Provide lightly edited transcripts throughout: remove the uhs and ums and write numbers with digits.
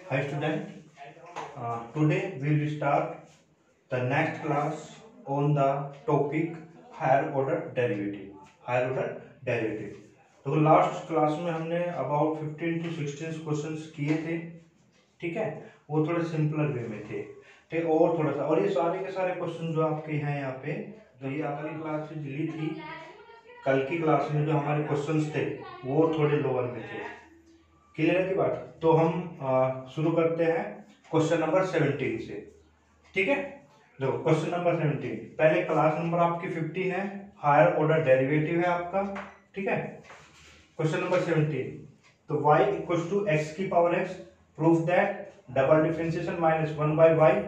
Hi student, today we will start the next class on the topic higher order derivative. Higher order derivative. तो last class में हमने about 15 to 16 questions किए थे, ठीक है। वो थोड़े सिंपलर वे में थे, ठीक। और थोड़ा सा, और ये सारे के सारे क्वेश्चन जो आपके हैं यहाँ पे, तो ये आपकी क्लास से मिली थी। कल की क्लास में जो हमारे क्वेश्चंस थे वो थोड़े लोअर में थे। क्लियर है की बात। तो हम शुरू करते हैं क्वेश्चन नंबर 17 से, ठीक है। देखो क्वेश्चन नंबर 17, पहले क्लास नंबर आपकी 15 है, हायर ऑर्डर डेरिवेटिव है आपका, ठीक है। क्वेश्चन नंबर 17, तो y इक्वल्स टू x की power x, proof that double differentiation minus 1 by y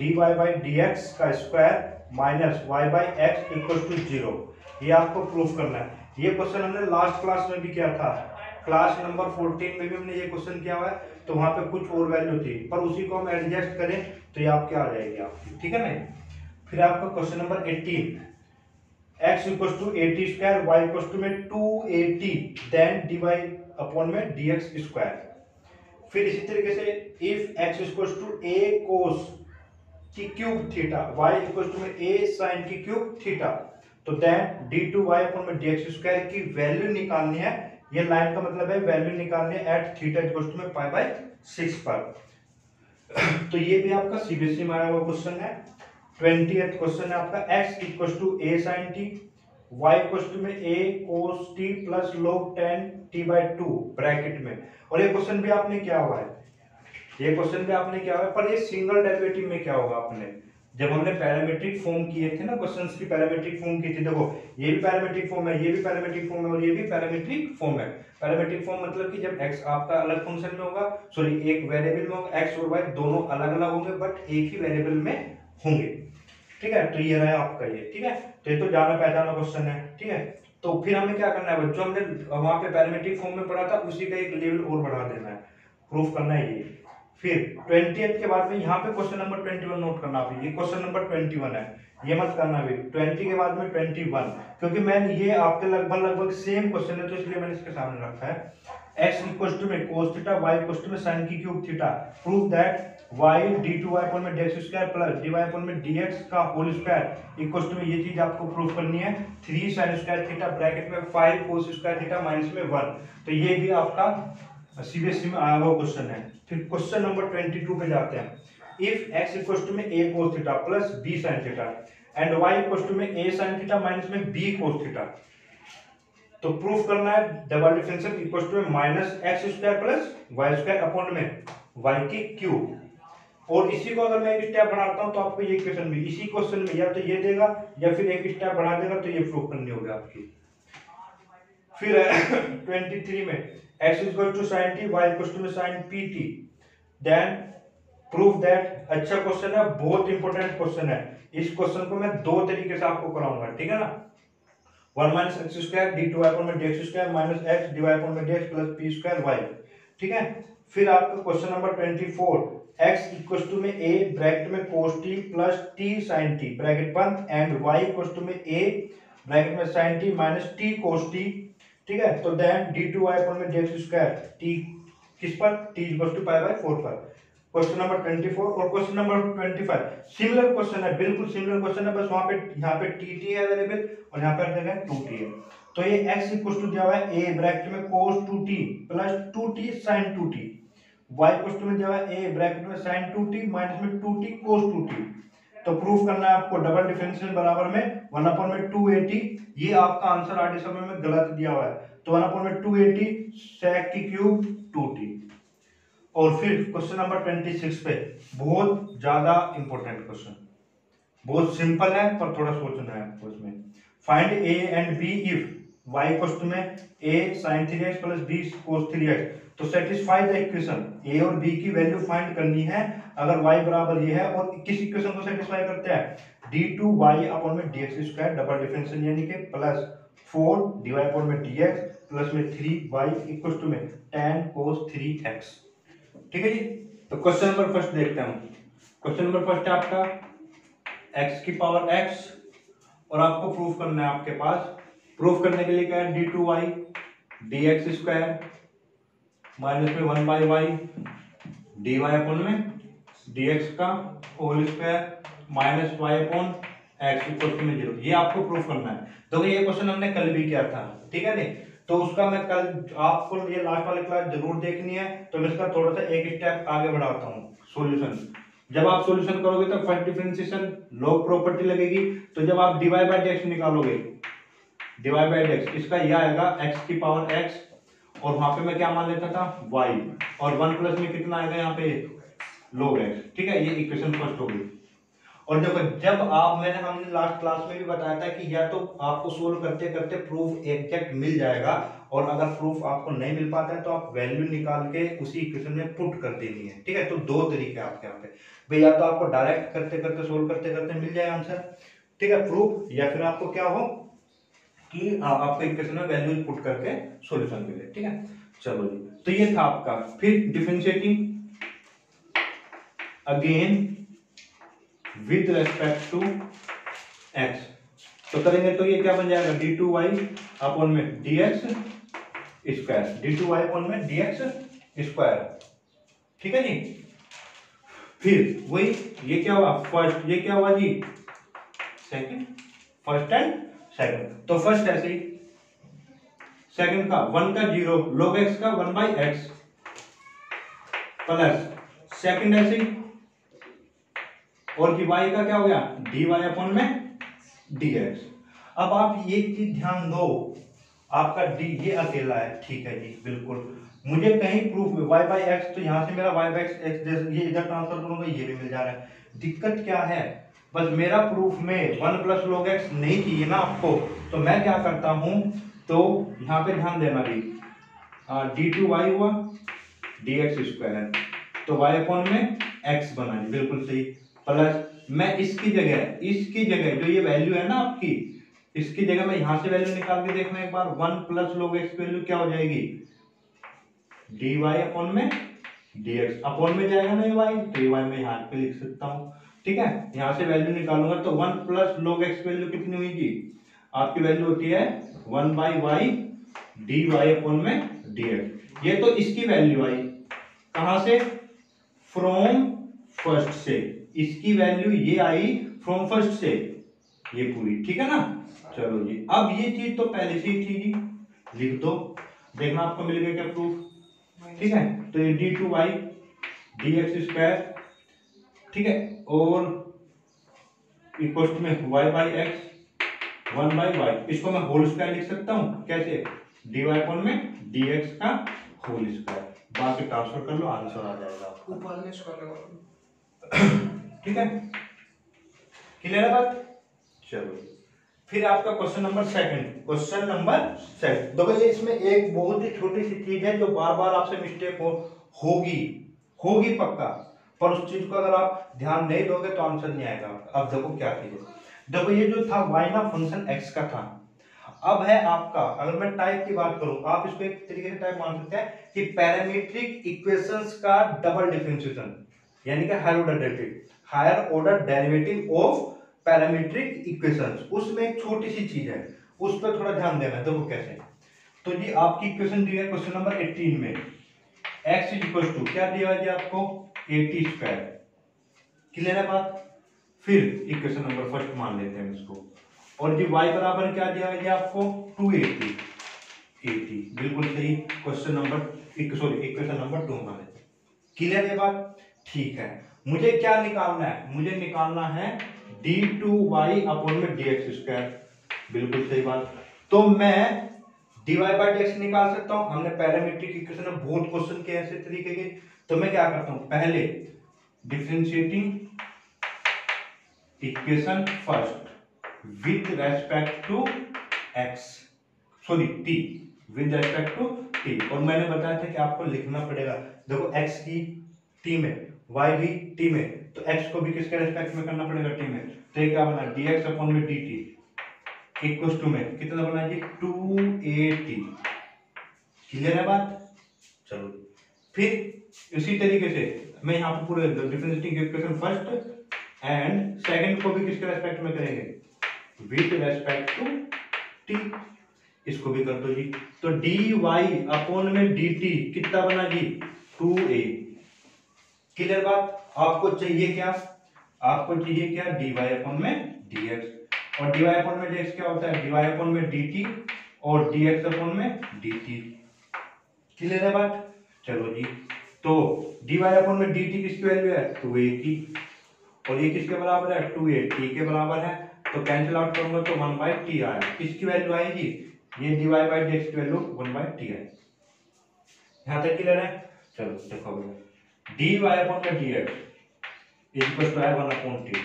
dy by dx का square minus y by x equals to 0। ये आपको प्रूफ करना है। ये क्वेश्चन हमने लास्ट क्लास में भी किया था, क्लास नंबर 14 में भी हमने ये क्वेश्चन किया हुआ है। तो वहां पे कुछ और वैल्यू थी, पर उसी को हम एडजस्ट करें तो ये आपके आ जाएगी आपकी, ठीक है ना। फिर आपका question number 18, x equals to 80 square y equals to में 280 देन dy अपॉन में dx स्क्वायर। फिर इसी तरीके से if x equals to a cos की cube theta y equals to में a sin की क्यूब थीटा, तो देन d2y अपॉन में dx स्क्वायर की वैल्यू निकालनी है। ये लाइन का मतलब है वैल्यू निकालनी है एट थीटा इक्वल्स टू में पाई बाय 6 पर। तो ये भी आपका सीबीएसई में आया हुआ क्वेश्चन है। 20th क्वेश्चन है आपका x equals to a sin t, y equals to में a cos t plus log 10 t by 2 bracket में। और ये क्वेश्चन भी आपने क्या हुआ है, ये क्वेश्चन भी आपने क्या हुआ है, पर ये सिंगल डेरिवेटिव में क्या होगा आपने, जब हमने पैरामीट्रिक फॉर्म किए थे ना, क्वेश्चंस की पैरामीट्रिक फॉर्म की थी। देखो ये भी पैरामीट्रिक फॉर्म है, ये भी पैरामीट्रिक फॉर्म है, और ये भी पैरामीट्रिक फॉर्म है। पैरामीट्रिक फॉर्म मतलब कि जब x आपका अलग फंक्शन में होगा, सॉरी एक वेरिएबल में होगा, x और y दोनों अलग अलग होंगे बट एक ही वेरिएबल में होंगे, ठीक है। तो ये रहा आपका ये, ठीक है। तो ये तो जाना पहचाना क्वेश्चन है, ठीक है। तो फिर हमें क्या करना है, जो हमने वहां पे पैरामीट्रिक फॉर्म में पढ़ा था उसी का एक लेवल और बढ़ा देना है, प्रूफ करना है ये। फिर 20th के बाद में यहाँ पे क्वेश्चन नंबर 21 नोट करना अभी, ये क्वेश्चन नंबर 21 है, ये मत करना अभी। 20 के बाद में 21, क्योंकि मैंने ये आपके लगभग सेम क्वेश्चन है तो इसलिए मैंने इसके सामने रखा है। x इक्वल्स टू में cos theta y equals to में sin की cube theta, prove that y d2y upon में dx square plus dy upon में dx का होल स्क्वायर इक्वल्स टू में ये चीज आपको प्रूफ करनी है 3 sin स्क्वायर थीटा ब्रैकेट में 5 cos स्क्वायर थीटा माइनस में 1। तो ये भी आपका सीबीएसई में आया हुआ क्वेश्चन है। फिर क्वेश्चन नंबर 22 पे जाते हैं। इफ x इक्वल्स टू में a cos theta plus b sin theta and y equals to में a sin थीटा माइनस में b cos थीटा, तो प्रूफ करना है डबल डिफरेंशियल इक्वल्स टू में minus x square plus y square upon में y की cube. और इसी को अगर मैं एक स्टेप बढ़ाता हूं तो आपको ये क्वेश्चन भी इसी क्वेश्चन में या तो ये देगा या फिर एक स्टेप बढ़ा देगा, तो ये प्रूफ करनी होगी आपकी। फिर 23 में x equal to sin t y equal to sin pt, then proof that. अच्छा क्वेश्चन है, बहुत इंपॉर्टेंट क्वेश्चन है। इस क्वेश्चन को मैं दो तरीके से आपको कराऊंगा, ठीक है ना। 1 minus x square d two y में dx square minus x d y में dx plus p square y, ठीक है। फिर आपका question number 24, x equal to में a ब्रैकेट में cos t plus t sin t bracket बंद and y equal to में a ब्रैकेट में sin t minus t cos t, ठीक है। तो देन d2y में dx स्क्वायर t किस पर, t equal to pi by 4 पर। क्वेश्चन नंबर 24 और क्वेश्चन नंबर 25 सिमिलर क्वेश्चन है, बिल्कुल सिमिलर क्वेश्चन है, बस वहां पे यहाँ पे tt है अवेलेबल और यहाँ पे जगह 2t है। तो ये x इक्वल टू दिया हुआ है a ब्रैकेट में cos 2t plus 2t sin 2t, y equal to में दिया हुआ है a ब्रैकेट में sin 2t माइनस में 2t cos 2t। तो प्रूफ करना है आपको डबल डिफरेंशियल बराबर में 1 अपॉन में 280। ये आपका आंसर आधे समय में गलत दिया हुआ है, तो 1 अपॉन में 280 sec की क्यूब 2t। और फिर क्वेश्चन नंबर 26 पे बहुत ज्यादा इंपॉर्टेंट क्वेश्चन, बहुत सिंपल है पर थोड़ा सोचना है आपको इसमें। Find a and b if y equals to में a sin 3x plus b cos 3x, तो सेटिस्फाई द इक्वेशन। a और b की वैल्यू फाइंड करनी है अगर y बराबर ये है, और किस इक्वेशन को सेटिस्फाई करते हैं d2y अपॉन में dx स्क्वायर डबल डिफरेंशियल यानी कि प्लस 4 dy अपॉन में dx प्लस में 3y इक्वल्स टू में tan cos 3x, ठीक है जी। तो क्वेश्चन नंबर फर्स्ट देखते हैं हम। क्वेश्चन नंबर फर्स्ट है आपका x की पावर x, और आपको प्रूफ करना है, आपके पास प्रूफ करने के लिए क्या है, d2y dx स्क्वायर माइनस में 1 बाई वाई dy अपॉन में dx का whole square minus y upon x equal to में 0। ये आपको प्रूफ करना है। तो ये क्वेश्चन हमने कल भी किया था, ठीक है नहीं, तो उसका मैं कल आपको ये लास्ट वाली क्लास जरूर देखनी है। तो मैं इसका थोड़ा सा एक स्टेप आगे बढ़ाता हूँ। सॉल्यूशन, जब आप सॉल्यूशन करोगे तो फर्स्ट डिफरेंशिएशन लॉग प्रॉपर्टी लगेगी। तो जब आप dy बाय dx निकालोगे, dy बाय dx, इसका यह आएगा x की पावर x, और वहां पे मैं क्या मान लेता था y, और 1 प्लस में कितना आएगा यहाँ पे log x, ठीक है। ये इक्वेशन फर्स्ट हो गई। और देखो जब आप, हमने लास्ट क्लास में भी बताया था कि या तो आपको सोल्व करते करते प्रूफ एग्जैक्ट मिल जाएगा, और अगर प्रूफ आपको नहीं मिल पाता है तो आप वैल्यू निकाल के उसी इक्वेशन में पुट कर देनी है, ठीक है। तो दो तरीके आपके यहाँ पे भाई, या तो आपको डायरेक्ट करते करते सोल्व करते करते मिल जाए आंसर, ठीक है, प्रूफ, या फिर आपको क्या हो कि आपको इक्वेशन में वैल्यू पुट करके सॉल्यूशन मिले, ठीक है। चलो जी, तो ये था आपका। फिर differentiating again with respect to x, तो करेंगे तो ये क्या बन जाएगा d2y अपॉन में dx स्क्वायर, d2y अपॉन में dx स्क्वायर, ठीक है जी। फिर वही ये क्या हुआ फर्स्ट, ये क्या हुआ जी सेकंड, फर्स्ट एंड सेकंड। तो फर्स्ट ऐसे ही, सेकंड का 1 का 0 log x का 1 बाई एक्स प्लस सेकंड ऐसे ही, और जी y का क्या हो गया dy अपॉन में dx। अब आप ये चीज ध्यान दो, आपका d ये अकेला है, ठीक है जी, बिल्कुल। मुझे कहीं प्रूफ में y बाई एक्स, तो यहाँ से मेरा y बाई एक्स ये इधर ट्रांसफर करूंगा, ये भी मिल जा रहा है। दिक्कत क्या है, बस मेरा प्रूफ में 1 प्लस log x नहीं चाहिए ना आपको, तो मैं क्या करता हूँ, तो यहाँ पे ध्यान देना भी, d2y हुआ dx स्क्वायर है, तो y अपॉन में x बना, बिल्कुल सही, प्लस मैं इसकी जगह जो ये वैल्यू है ना आपकी, इसकी जगह मैं यहां से वैल्यू निकाल के देखना एक बार, 1 प्लस log x वैल्यू क्या हो जाएगी dy अपॉन में dx, अपॉन में जाएगा ना ये y, तो ये y मैं यहाँ पे लिख सकता हूँ, ठीक है। यहां से वैल्यू निकालूंगा तो 1 प्लस log x वैल्यू कितनी हुई जी, आपकी वैल्यू होती है 1 बाई वाई dy अपॉन में dx। ये तो इसकी वैल्यू आई कहां से, फ्रॉम फर्स्ट से, इसकी वैल्यू ये आई फ्रॉम फर्स्ट से, ये पूरी, ठीक है ना। चलो जी, अब ये चीज तो पहले से ही थी जी, लिख दो, देखना आपको मिल गया क्या प्रूफ, ठीक है। तो ये d2y dx स्क्वायर, ठीक है, और इक्वल में y by x 1 by y, इसको मैं होल स्क्वायर लिख सकता हूं कैसे, dy अपॉन में dx का होल स्क्वायर, बाकी ट्रांसफर कर लो, आंसर आ जाएगा ऊपर में स्क्वायर लगा, ठीक है, क्लियर है बात। चलो फिर आपका क्वेश्चन नंबर सेकंड, देखो ये इसमें एक बहुत ही छोटी सी चीज है जो बार बार आपसे मिस्टेक होगी पक्का, पर उस चीज को अगर आप ध्यान नहीं दोगे तो आंसर नहीं आएगा। अब देखो क्या चीज है, देखो ये जो था y ना फंक्शन x का था, अब है आपका, अगर मैं टाइप की बात करूं, आप इसको एक तरीके से टाइप मान सकते हैं कि पैरामीट्रिक इक्वेशंस का डबल डिफरेंशिएशन, यानी कि higher order derivative of parametric equations. उसमें एक छोटी सी चीज है, उस पर थोड़ा ध्यान देना। देखो कैसे, तो जी आपकी इक्वेशन दी है क्वेश्चन नंबर 18 में, x इज इक्वल टू क्या दिया है जी आपको 80 स्क्वायर, क्लियर है बात। फिर इक्वेशन नंबर फर्स्ट मान लेते हैं इसको, और जी y बराबर क्या दिया है जी आपको 280, बिल्कुल सही, क्वेश्चन नंबर इक्वेशन नंबर 2 मान लेते हैं, क्लियर है बात, ठीक है। मुझे क्या निकालना है, मुझे निकालना है d2y अपॉन में dx स्क्वायर, बिल्कुल सही बात। तो मैं dy बाय dx निकाल सकता हूं, हमने पैरामीट्रिक इक्वेशन में बहुत क्वेश्चन किए ऐसे तरीके के। तो मैं क्या करता हूं, पहले differentiating equation first with respect to x, t, with respect to t, और मैंने बताया था कि आपको लिखना पड़ेगा, देखो x की t में, y भी t में, तो x को भी किसके रेस्पेक्ट में करना पड़ेगा t में, तो ये क्या बना dx अपॉन में dt इक्वल टू में कितना बना जी 280, क्लियर है बात। चलो फिर इसी तरीके से मैं यहाँ पे पूरे differentiating equation first and second को भी किसके रेस्पेक्ट में करेंगे विद रेस्पेक्ट टू t, इसको भी कर दो जी। तो dy अपॉन में dt कितना बना जी 2a, क्लियर बात। आपको चाहिए क्या, आपको चाहिए क्या, dy अपॉन में dx, और dy अपॉन में dx क्या होता है, dy अपॉन में dt और dx अपॉन में dt। क्लियर है बात। चलो जी, तो dy अपॉन में dt किसकी वैल्यू है, 2a की, और ये किसके बराबर है, 2a t के बराबर है। तो कैंसिल आउट करूंगा तो 1/t आएगा। किसकी वैल्यू आएगी, ये dy बाई dx की वैल्यू 1/t है। यहाँ तक क्लियर है। चलो देखो dy अपॉन में dx इक्वल टू 1/t।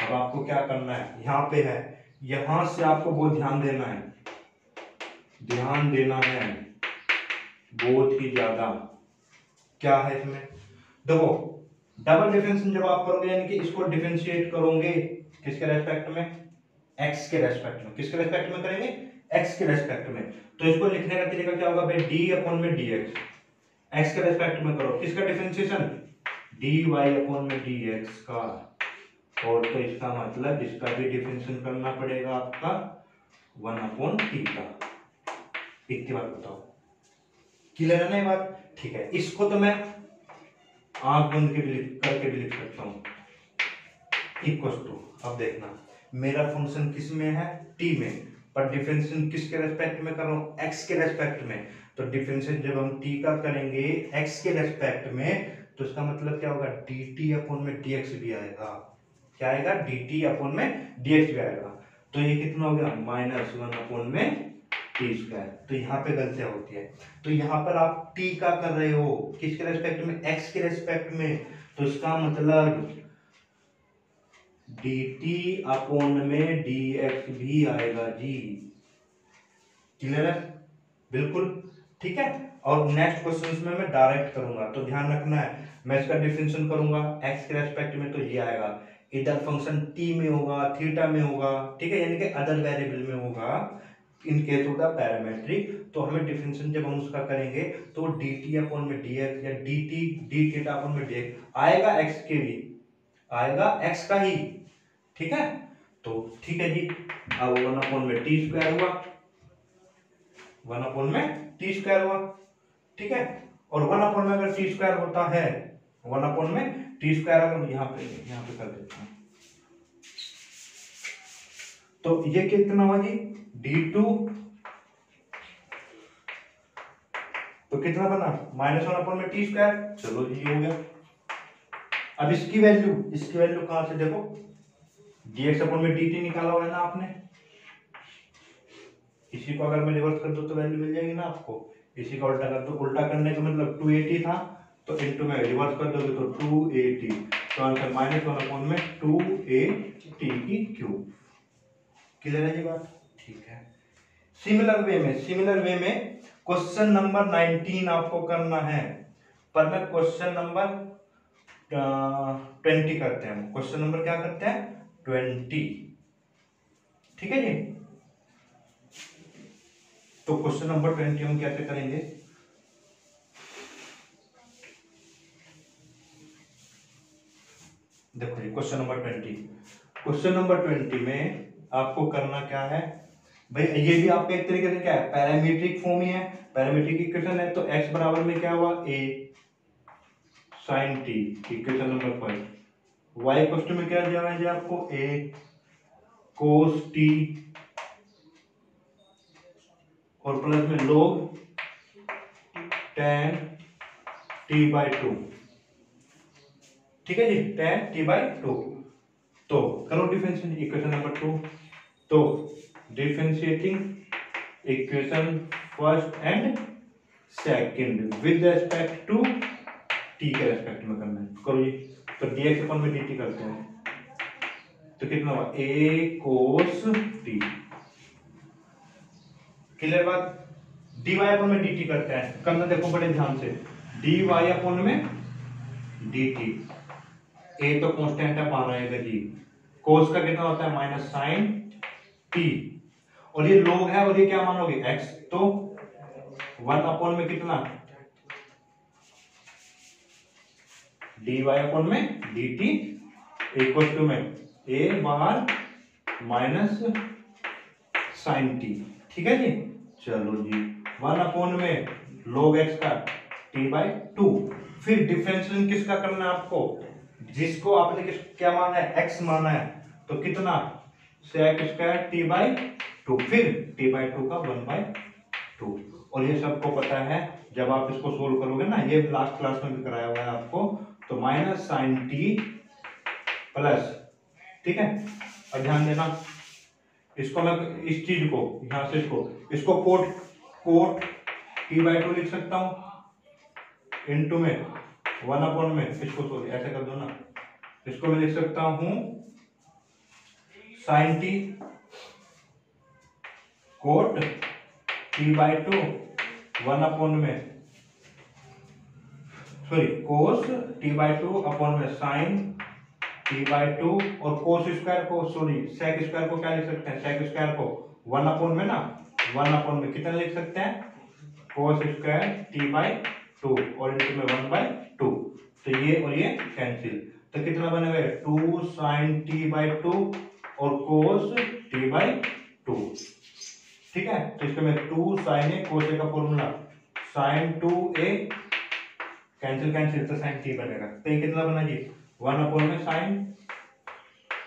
अब आपको क्या करना है, यहाँ पे है, यहां से आपको बहुत ध्यान देना है, ध्यान देना है बहुत ही ज्यादा। क्या है इसमें, देखो डबल डिफरेंशिएशन जब आप करोगे यानी कि इसको डिफरेंशिएट करोगे किसके रेस्पेक्ट में, x के रेस्पेक्ट में। किसके रेस्पेक्ट में करेंगे, x के रेस्पेक्ट में। तो इसको लिखने का तरीका क्या होगा भाई, d अपॉन में dx, x के रेस्पेक्ट में करो, किसका डिफरेंशिएशन, dy अपॉन में dx का, और तो इसका मतलब इसका भी डिफरेंशिएशन करना पड़ेगा आपका 1/t का। इतनी बात बताओ, क्लियर है ना ये बात। ठीक है, इसको तो मैं आंख बंद के भी करके भी लिख सकता हूं, इक्वल टू, अब देखना मेरा फंक्शन किस में है, t में, पर डिफरेंशिएशन किसके रेस्पेक्ट में कर रहा हूं, x के रेस्पेक्ट में। तो डिफरेंशिएशन जब हम t का करेंगे x के रेस्पेक्ट में, तो इसका मतलब क्या होगा, dt अपॉन में dx भी आएगा। क्या आएगा, dt अपॉन में dx भी आएगा। तो ये कितना हो गया, -1 अपॉन में टी स्क्वायर। तो यहाँ पे गलतियां होती है। तो यहाँ पर आप t का कर रहे हो किसके रेस्पेक्ट में, x के रेस्पेक्ट में। तो इसका मतलब dt अपॉन में dx भी आएगा जी। क्लियर है, बिल्कुल ठीक है। और नेक्स्ट क्वेश्चन में मैं डायरेक्ट करूंगा, तो ध्यान रखना है, मैं इसका डिफरेंशिएशन करूंगा x के रेस्पेक्ट में, तो ये आएगा। इधर फंक्शन t में होगा, थीटा में होगा, ठीक है, यानी कि अदर वेरिएबल में होगा in case of the parametric. तो हमें डिफरेंशिएशन जब हम उसका करेंगे तो dt अपॉन में dx या dt d थीटा अपॉन में dx आएगा, x के भी आएगा, x का ही, ठीक है। तो ठीक है जी, अब 1 अपॉन में टी स्क्वायर हुआ, 1 अपॉन में टी स्क्वायर हुआ, ठीक है। और 1 अपॉन में अगर टी स्क्वायर होता है, 1 अपॉन में टी स्क्वायर अगर यहाँ पे कर देता हूं, तो ये कितना हुआ जी, d2, तो कितना बना, -1 अपॉन में टी स्क्वायर। चलो जी ये हो गया। अब इसकी वैल्यू कहां से देखो, dx अपॉन में dt निकाला हुआ है ना आपने, इसी को अगर मैं रिवर्स कर दूं तो वैल्यू मिल जाएगी ना आपको। इसी का उल्टा कर दो, उल्टा करने का मतलब 280 था, तो इनटू में रिवर्स कर दोगे तो 280, तो आंसर -1 अपॉन में 280 की क्यूब। क्लियर है ये बात, ठीक है। सिमिलर वे में क्वेश्चन नंबर 19 आपको करना है, पर मैं क्वेश्चन नंबर 20 करते हैं। क्वेश्चन नंबर क्या करते हैं, 20, ठीक है जी। तो क्वेश्चन नंबर 20 हम कैसे करेंगे, देखो जी क्वेश्चन नंबर 20 में आपको करना क्या है भाई, ये भी आपका एक तरीके से क्या है, पैरामीट्रिक फॉर्म ही है, पैरामीट्रिक इक्वेशन है। तो x बराबर में क्या हुआ, a sin t, equation number 5। y equal में क्या दिया है आपको, a cos t, और प्लस में log tan t/2, ठीक है जी, tan t/2। तो करो डिफरेंशिएशन इक्वेशन नंबर 2। तो differentiating equation first and second with respect to t के रेस्पेक्ट में करना है, करो जी। तो dx अपॉन में dt करते हैं, तो कितना हुआ, a cos t। क्लियर बात। dy अपॉन में dt करते हैं, करना देखो बड़े ध्यान से, dy अपॉन में dt, a तो कांस्टेंट है, मान रहेगा जी, cos का कितना होता है, -sin t, और ये log है, और ये क्या मानोगे, x, तो 1 अपॉन में कितना, dy अपॉन में dt इक्वल टू में a bar minus sin t, ठीक है जी। चलो जी, 1 अपॉन में log x का t/2, फिर डिफरेंशिएशन किसका करना है आपको, जिसको आपने क्या माना है, x माना है, तो कितना sec स्क्वायर t बाई 2, फिर t बाई 2 का 1/2। और ये सबको पता है, जब आप इसको सोल्व करोगे ना, ये लास्ट क्लास में भी कराया हुआ है आपको, तो माइनस साइन टी प्लस, ठीक है। अब ध्यान देना, इसको मैं इस चीज को यहां से इसको कोट टी बाई 2 लिख सकता हूं, इनटू में 1 में इसको सॉरी ऐसे कर दो ना, इसको मैं लिख सकता हूं sine t cot t by 2 1 में सॉरी कोस टी बाई 2 में साइन टी बाई 2, और कोस स्क्वायर को सॉरी सेक स्क्वायर को क्या लिख सकते हैं, सेक स्क्वायर को 1 में ना 1 में कितना लिख सकते हैं, कोस स्क्वायर टी बाई 2 और इनटू में 1/2। तो ये और ये कैंसिल, तो कितना बनेगा 2 साइन टी बाई 2 और कोस टी बाई 2, ठीक है। तो इसको मैं 2 साइन ए कोस ए का formula sine 2a cancel cancel, तो साइन टी बनेगा। तो ये कितना बना जी 1 में साइन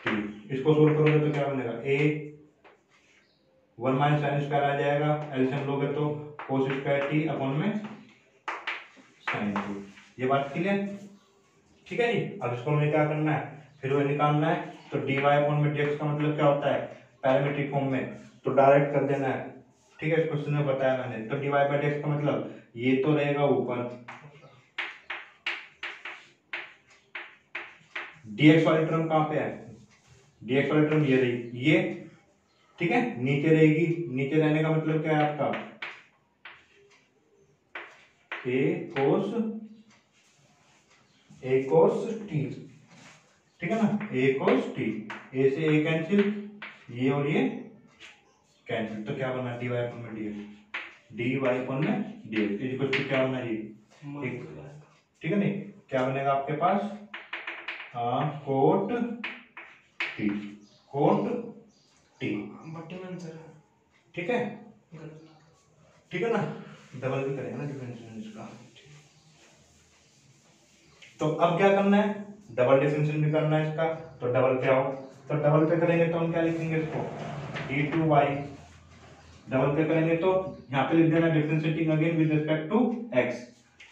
टी, इसको सोल्व करोगे तो क्या बनेगा, a 1 माइनस साइन स्क्वायर आ जाएगा, एलसीएम लोगे तो कोस स्क्वायर टी अपॉन में साइन टी। ये बात क्लियर, ठीक है जी। अब इसको हमें क्या करना है, फिर वो निकालना है, तो dy अपॉन में dx का मतलब क्या होता है, पैरामीट्रिक फॉर्म में, तो डायरेक्ट कर देना है, ठीक है। इस क्वेश्चन में बताया मैंने, तो dy बाई dx का मतलब ये तो रहेगा ऊपर, dx वाली टर्म कहाँ पे है, dx वाली टर्म ये रही, ये ठीक है, नीचे रहेगी, नीचे रहने का मतलब क्या है आपका, a cos t, ठीक है ना, a cos t, a से a कैंसिल, ये और ये कैंसिल, तो क्या बना dy अपन में dx, dy अपन में dx इक्वल टू क्या बना जी, ठीक है नहीं, क्या बनेगा आपके पास, कोट टी, कोट टी, ठीक है, ठीक है ना, डबल भी करेंगे ना डिफरेंशिएशन इसका। तो अब क्या करना है, डबल डिफरेंशिएशन भी करना है इसका, तो डबल पे आओ, तो डबल पे करेंगे तो हम क्या लिखेंगे इसको, d2y, डबल पे करेंगे तो यहाँ पे लिख देना differentiating again with respect to x,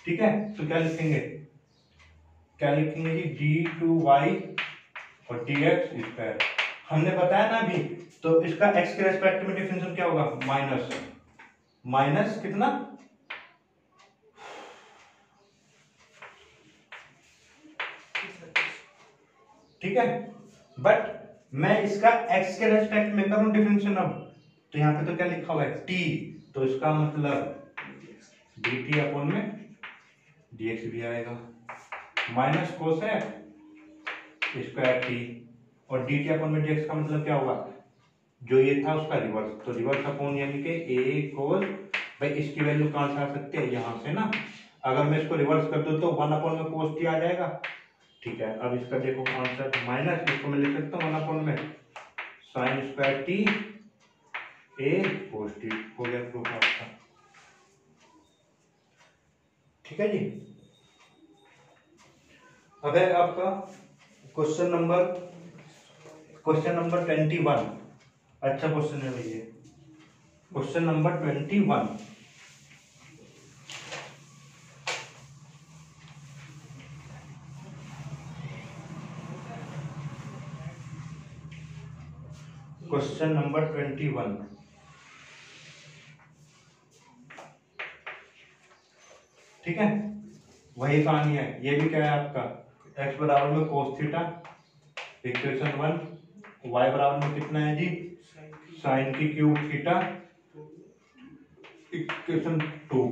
ठीक है। तो क्या लिखेंगे, क्या लिखेंगे जी d2y और dx स्क्वायर, हमने बताया ना अभी, तो इसका x के रेस्पेक्ट में डिफरेंशिएशन क्या होगा, माइनस कितना, ठीक है। बट मैं इसका x के रेस्पेक्ट में करूं डिफरेंशिएशन, अब तो यहाँ पे तो क्या लिखा हुआ है t, तो इसका मतलब dt अपॉन में dx भी आएगा, माइनस कोसेक स्क्वायर t, और dt अपॉन में dx का मतलब क्या होगा, जो ये था उसका रिवर्स, तो रिवर्स अपॉन यानी कि a कोस, भाई इसकी वैल्यू कहां से आ सकती है, यहाँ से ना, अगर मैं इसको रिवर्स कर दूं तो 1 अपॉन में कोस t आ जाएगा, ठीक है। अब इसका देखो आंसर, माइनस इसको मैं लिख सकता हूँ 1 अपॉन में sign square T A cos t, हो गया प्रूफ आपका, ठीक है जी। अब है आपका क्वेश्चन नंबर 21, अच्छा क्वेश्चन है भैया, क्वेश्चन नंबर 21, क्वेश्चन नंबर 21, ठीक है, वही कहानी है, ये भी क्या है आपका, x बराबर में कोस थीटा इक्वेशन 1, y बराबर में कितना है जी साइन की क्यूब थीटा इक्वेशन 2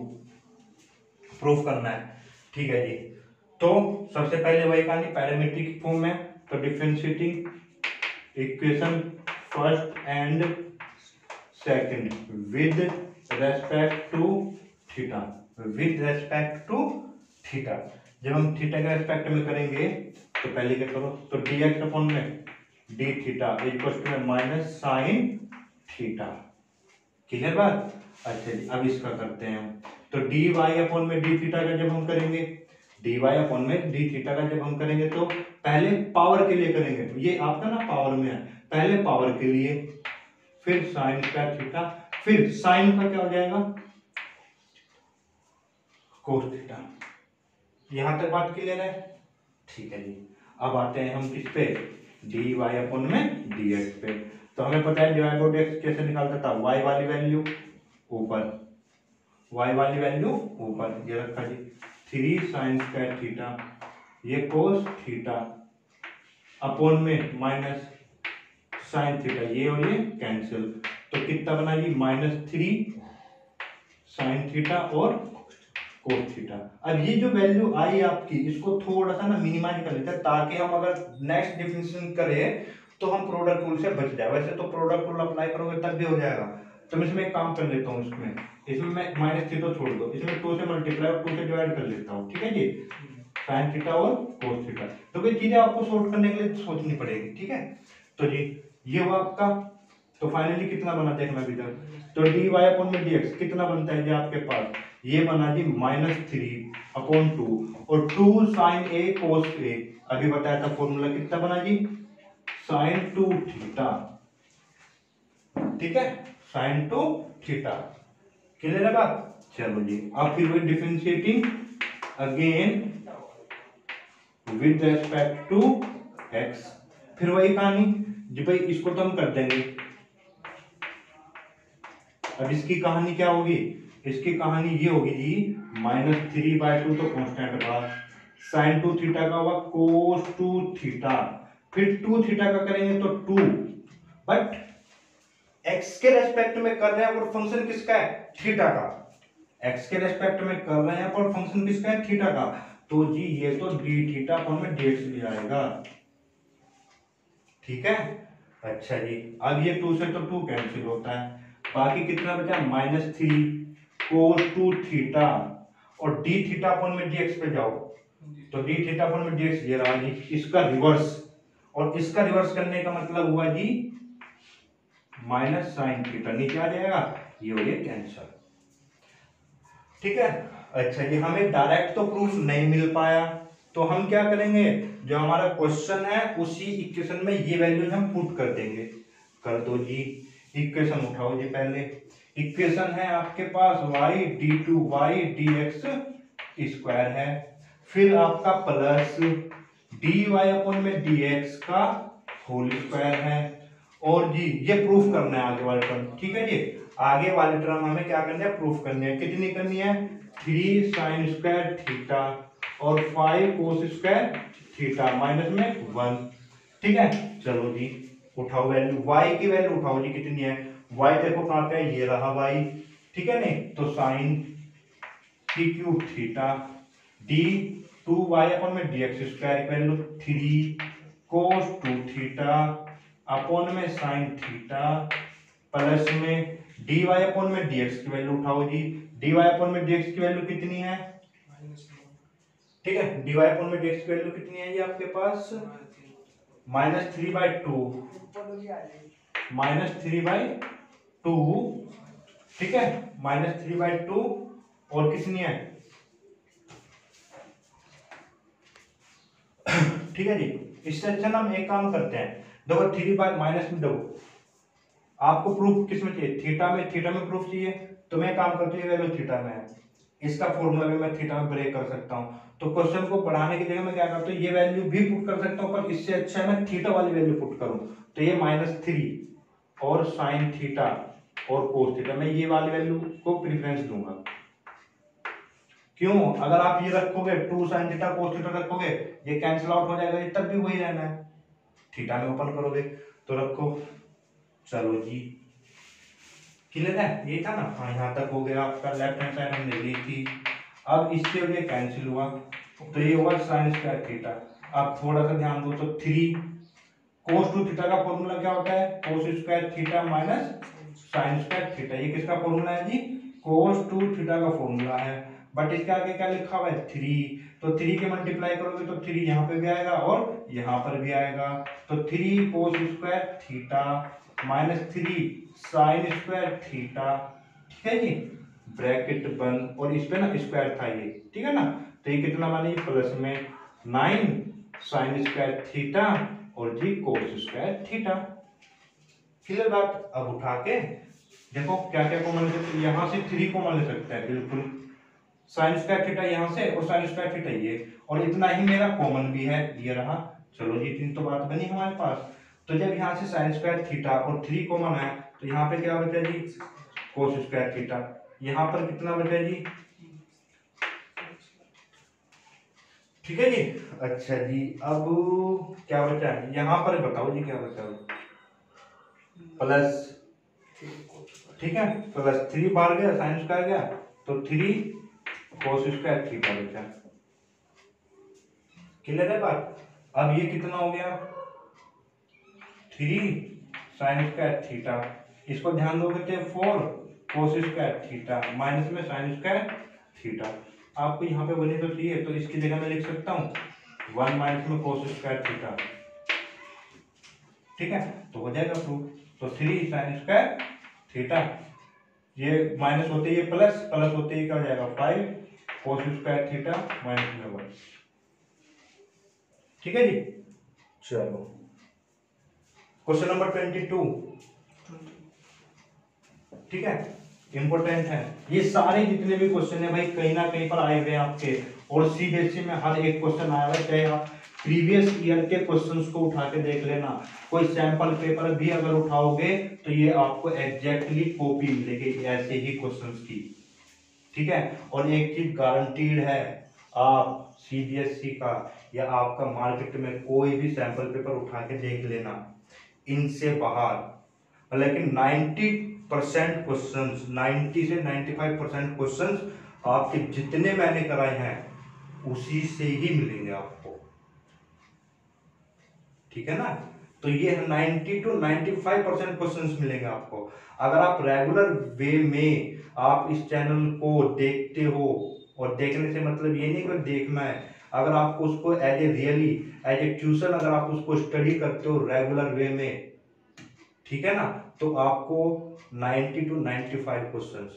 प्रूफ करना है, ठीक है जी। तो सबसे पहले वही कहानी पैरामीट्रिक फॉर्म में, तो differentiating equation first and second with respect to theta, with respect to theta, जब हम थीटा के रेस्पेक्ट में करेंगे तो पहले क्या करो, तो dx अपॉन में d theta equal to minus sine theta, clear बात। अच्छा जी, अब इसका करते हैं हम, तो dy अपॉन में d थीटा का जब हम करेंगे dy अपॉन में डी थीटा का जब हम करेंगे तो पहले पावर के लिए करेंगे, ये आपका ना पावर में है, पहले पावर के लिए, फिर साइन स्क्वायर थीटा, फिर साइन का क्या हो जाएगा कोस थीटा। यहां तक बात क्लियर है? ठीक है जी। अब आते हैं हम किस पे, डी वाई अपॉन में डी एक्स पे। तो हमें पता है डी वाई अपॉन एक्स कैसे निकालता था, वाई वाली वैल्यू ऊपर, वाई वाली वैल्यू ऊपर, ये रखा जी 3 साइन स्क्वायर थीटा, ये कोस थीटा अपॉन में माइनस साइन थीटा, ये और ये कैंसिल, तो कितना बना जी -3 साइन थीटा और कोस थीटा। अब ये जो वैल्यू आई आपकी, इसको थोड़ा सा ना मिनिमाइज कर लेते हैं ताकि हम अगर नेक्स्ट डिफरेंशिएशन करें तो हम प्रोडक्ट रूल से बच जाए। वैसे तो प्रोडक्ट रूल अप्लाई करोगे तब भी हो जाएगा, तो मैं इसमें एक काम कर लेता हूँ, इसमें मैं -3 तो छोड़ दो, इसमें 2 से मल्टीप्लाई और 2 से डिवाइड कर लेता हूँ, ठीक है जी, साइन थीटा और कोस थीटा। तो ये चीजें आपको सॉल्व करने के लिए सोचनी पड़ेगी, ठीक है। तो जी ये हुआ आपका, तो फाइनली कितना बना देखना भी तक, तो डी वाई अपॉन में डी एक्स कितना बनता है जी आपके पास, ये बना जी -3/2 और 2 साइन ए कोस ए, अभी बताया था फॉर्मूला कितना बना जी साइन 2 थीटा, ठीक है, साइन 2 थीटा। क्लियर है बात? चलो जी, अब फिर वही differentiating again with respect to x, फिर वही कहानी जी भाई, इसको तो हम कर देंगे। अब इसकी कहानी क्या होगी, इसकी कहानी ये होगी जी -3/2 तो कांस्टेंट था, साइन 2 थीटा का हुआ कोस 2 थीटा, फिर 2 थीटा का करेंगे तो 2, बट एक्स के रेस्पेक्ट में कर रहे हैं और फंक्शन किसका है थीटा का, एक्स के रेस्पेक्ट में कर रहे हैं और फंक्शन किसका है थीटा का, तो जी ये तो डी थीटा अपॉन में डी एक्स भी आएगा, ठीक है। अच्छा जी, अब ये 2 से तो 2 कैंसिल होता है, बाकी कितना बचा -3 कोस 2 थीटा और डी थीटा अपॉन में डी एक्स पे जाओ, तो डी थीटा अपॉन में डी एक्स ये रहा जी, इसका रिवर्स, और इसका रिवर्स करने का मतलब हुआ जी माइनस साइन थीटा, नीचे आ जाएगा, ये हो गया कैंसिल, ठीक है। अच्छा ये हमें डायरेक्ट तो प्रूफ नहीं मिल पाया, तो हम क्या करेंगे, जो हमारा क्वेश्चन है उसी इक्वेशन में ये वैल्यूज हम पुट कर देंगे। कर दो जी, इक्वेशन उठाओ जी, पहले इक्वेशन है आपके पास y d2y dx स्क्वायर है, फिर आपका प्लस dy अपॉन में dx का होल स्क्वायर है, और जी ये प्रूफ करना है आगे वाले टर्म, ठीक है जी, आगे वाले टर्म हमें क्या करना है प्रूफ करनी है, कितनी करनी है 3 साइन स्क्वायर थीटा और 5 कोस स्क्वायर थीटा माइनस में 1, ठीक है। चलो जी उठाओ वैल्यू, y की वैल्यू उठाओ जी, कितनी है y देखो कहां पे है, ये रहा y, ठीक है नहीं, तो sine three cube theta D 2y upon में dx स्क्वायर की वैल्यू 3 कोस 2 थीटा अपॉन में साइन थीटा प्लस में dy अपॉन में dx की वैल्यू उठाओ जी, dy अपॉन में dx की वैल्यू कितनी है, ठीक है, dy अपॉन में dx की वैल्यू कितनी है ये आपके पास -3/2, -3/2, ठीक है, -3/2 और कितनी है, ठीक है जी। इससे अच्छा ना हम एक काम करते हैं, देखो 3 बाय माइनस में, देखो आपको प्रूफ किस में चाहिए, थीटा में, थीटा में प्रूफ चाहिए, तो मैं काम करता हूँ ये वैल्यू थीटा में है, इसका फॉर्मूला भी मैं थीटा में ब्रेक कर सकता हूँ, तो क्वेश्चन को बढ़ाने की जगह मैं क्या करता हूँ ये वैल्यू भी पुट कर सकता हूँ, पर इससे अच्छा है मैं थीटा वाली वैल्यू पुट करूँ, तो ये -3 और साइन थीटा और कोस थीटा, मैं ये वाली वैल्यू को प्रेफरेंस दूंगा। क्यों, अगर आप ये रखोगे 2 साइन थीटा कोस थीटा रखोगे, ये कैंसिल आउट हो जाएगा, ये तब भी वही रहना है, थीटा में ओपन करोगे तो रखो। चलो जी क्लियर है, ये था ना, हाँ यहाँ तक हो गया आपका, लेफ्ट हैंड साइड हमने ली थी, अब इससे ये कैंसिल हुआ, तो ये हुआ साइन स्क्वायर थीटा। अब थोड़ा सा ध्यान दो, तो 3 कोस 2 थीटा का फॉर्मूला क्या होता है, cos square theta minus sine square theta, ये किसका फॉर्मूला है जी कोस 2 थीटा का फॉर्मूला है, बट इसके आगे क्या लिखा हुआ है 3, तो 3 के मल्टीप्लाई करोगे तो 3 यहाँ पे भी आएगा और यहाँ पर भी आएगा, तो 3 cos square theta -3 sine square theta, ठीक है जी, ब्रैकेट बंद, और इस पे ना स्क्वायर था ये, ठीक है ना, तो ये कितना मानिए प्लस में 9 साइन स्क्वायर थीटा और जी कोस स्क्वायर थीटा। क्लियर बात। अब उठा के देखो क्या क्या कॉमन ले सकते हैं, यहाँ से 3 कॉमन ले सकते हैं बिल्कुल, साइन स्क्वायर थीटा यहाँ से और साइन स्क्वायर थीटा ये, और इतना ही मेरा कॉमन भी है ये रहा। चलो जी इतनी तो बात बनी हमारे पास। तो जब यहाँ से साइन स्क्वायर थीटा और 3 कॉमन है तो यहाँ पे क्या बचा जी कोस स्क्वायर थीटा। यहाँ पर कितना बचा जी, ठीक है जी। अच्छा जी अब क्या बचा है यहाँ पर बताओ जी क्या बचा, प्लस, ठीक है, प्लस 3 बाहर गया साइन स्क्वायर गया तो 3 कोस स्क्वायर थीटा बचा। क्लियर है बात। अब ये कितना हो गया 3 साइन स्क्वायर थीटा, इसको ध्यान दोगे तो 4 कोस स्क्वायर थीटा माइनस में साइन स्क्वायर थीटा। आपको यहाँ पे बने तो चाहिए तो इसकी जगह मैं लिख सकता हूँ 1 माइनस में कोस स्क्वायर थीटा, ठीक है, तो हो जाएगा प्रूफ। तो 3 साइन स्क्वायर थीटा, ये माइनस होते ही प्लस, प्लस होते ही क्या हो जाएगा 5 कोस स्क्वायर थीटा माइनस में 1, ठीक है जी। चलो क्वेश्चन नंबर 22, ठीक है, इंपॉर्टेंट है। ये सारे जितने भी क्वेश्चन है भाई कहीं ना कहीं पर आए हुए हैं आपके, और सीबीएसई में हर एक क्वेश्चन आया हुआ है, चाहे आप प्रीवियस ईयर के क्वेश्चंस को उठा के देख लेना, कोई सैंपल पेपर भी अगर उठाओगे तो ये आपको एग्जैक्टली कॉपी मिलेगी ऐसे ही क्वेश्चंस की, ठीक है। और एक चीज गारंटीड है, आप सीबीएसई का या आपका मार्केट में कोई भी सैंपल पेपर उठा के देख लेना, इनसे बाहर, लेकिन 90% क्वेश्चंस, 90 से 95% क्वेश्चंस आपके जितने मैंने कराए हैं उसी से ही मिलेंगे आपको, ठीक है ना। तो ये 90 to 95% क्वेश्चंस मिलेंगे आपको। अगर आप रेगुलर वे में आप इस चैनल को देखते हो, और देखने से मतलब ये नहीं कि देखना है, अगर आपको उसको as a really as a tuition अगर आप उसको स्टडी करते हो रेगुलर वे में, ठीक है ना, तो आपको 90 to 95 क्वेश्चंस,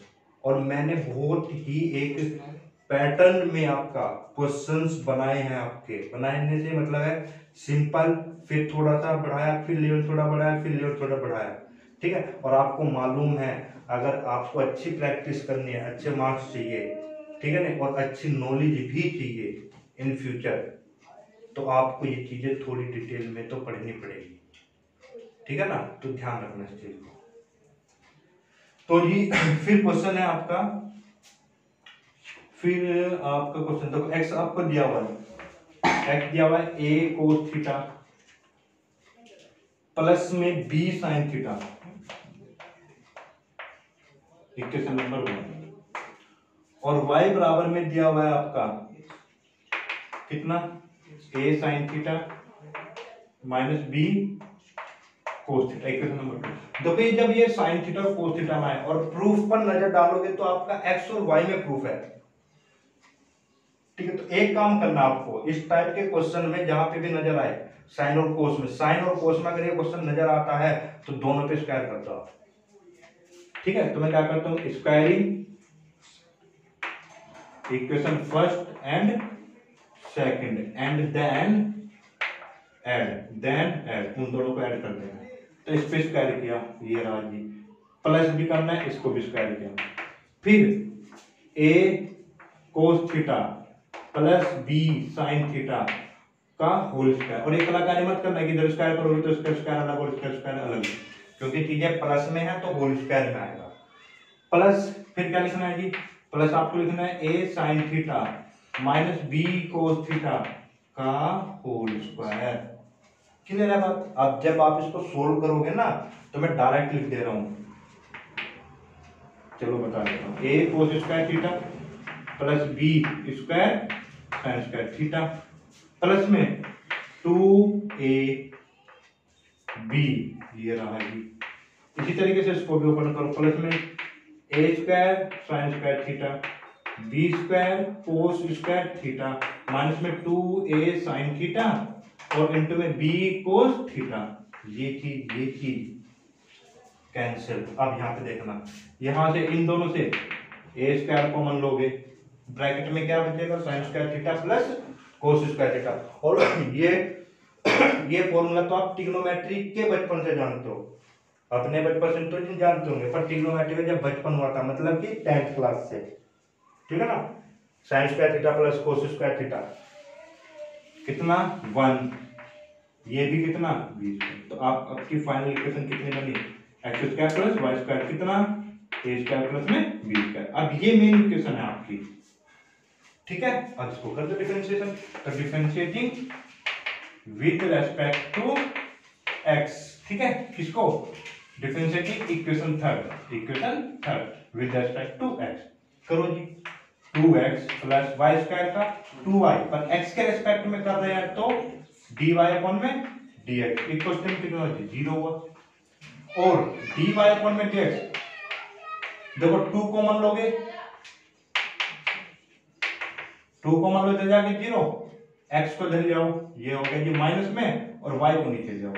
और मैंने बहुत ही एक पैटर्न में आपका क्वेश्चंस बनाए हैं। आपके बनाने से मतलब है सिंपल, फिर थोड़ा सा बढ़ाया, फिर लेवल थोड़ा बढ़ाया, फिर लेवल थोड़ा बढ़ाया, ठीक है। और आपको मालूम है अगर आपको अच्छी प्रैक्टिस करनी है, अच्छे मार्क्स चाहिए, ठीक है ना, और अच्छी नॉलेज भी चाहिए इन फ्यूचर, तो आपको ये चीजें थोड़ी डिटेल में तो पढ़नी पड़ेगी, ठीक है ना। तो ध्यान रखना इस चीज को। तो जी फिर क्वेश्चन है आपका, फिर आपका क्वेश्चन देखो, एक्स आपको दिया हुआ है, एक्स दिया हुआ है a cos थीटा प्लस में b sin theta, equation number 1, और y बराबर में दिया हुआ है आपका कितना a sin theta minus b cos theta, equation number 2। देखो ये जब ये sin थीटा और cos थीटा में है और प्रूफ पर नजर डालोगे तो आपका x और y में प्रूफ है, ठीक है। तो एक काम करना आपको, इस टाइप के क्वेश्चन में जहां पे भी नजर आए साइन और कोस में, साइन और कोस में अगर ये क्वेश्चन नजर आता है तो दोनों पे स्क्वायर कर दो, ठीक है। तो मैं क्या करता हूं, squaring equation first and second and then add, उन दोनों को ऐड कर देना। तो इस पे स्क्वायर किया, ये रहा जी, प्लस भी करना है, इसको भी स्क्वायर किया, फिर a cos theta plus b sin theta का होल स्क्वायर, और ये कलाकारी मत करना कि इधर स्क्वायर करोगे तो इसका स्क्वायर अलग और इसका स्क्वायर अलग, क्योंकि चीजें प्लस में है तो होल स्क्वायर में आएगा। प्लस फिर क्या लिखना है जी, प्लस आपको लिखना है a sin theta minus b cos theta का होल स्क्वायर। क्लियर है बात। अब जब आप इसको सोल्व करोगे ना तो मैं डायरेक्ट लिख दे रहा हूं, चलो बता देता हूं, a cos square theta plus b square sin square theta plus में 2ab, ये रहा जी। इसी तरीके से इसको भी ओपन करो, प्लस में a square sin square theta b square cos square theta minus में 2a sin थीटा और इंटू में b cos थीटा, ये चीज कैंसिल। अब यहाँ पे देखना, यहां से इन दोनों से a स्क्वायर कॉमन लोगे, ब्रैकेट में क्या बचेगा, sine square theta plus cos square theta. और ये फॉर्मूला तो आप ट्रिग्नोमेट्री के बचपन से जानते हो, अपने बचपन से तो नहीं जानते होंगे, पर ट्रिग्नोमेट्री का जब बचपन हुआ था मतलब कि 10th क्लास से, ठीक है ना। Sine square theta plus cos square theta कितना 1, ये भी कितना 20। तो आप आपकी फाइनल इक्वेशन कितनी बनी, x square plus y square कितना ए स्क्वायर प्लस में बी स्क्वायर। अब ये मेन इक्वेशन है आपकी, ठीक है। अब इसको कर दो डिफरेंशिएशन, तो differentiating with respect to x, ठीक है। किसको, differentiating equation third with respect to x. करो जी, 2x प्लस वाई स्क्वायर का 2y पर x के रेस्पेक्ट में कर रहे हैं तो dy अपॉन में dx, एक क्वेश्चन कितना 0 हुआ। और dy अपॉन में dx, देखो 2 कॉमन लोगे, 2 कॉमन लो, जाके 0, x को इधर ले आओ, ये हो गया जी माइनस में, और y को नीचे ले आओ,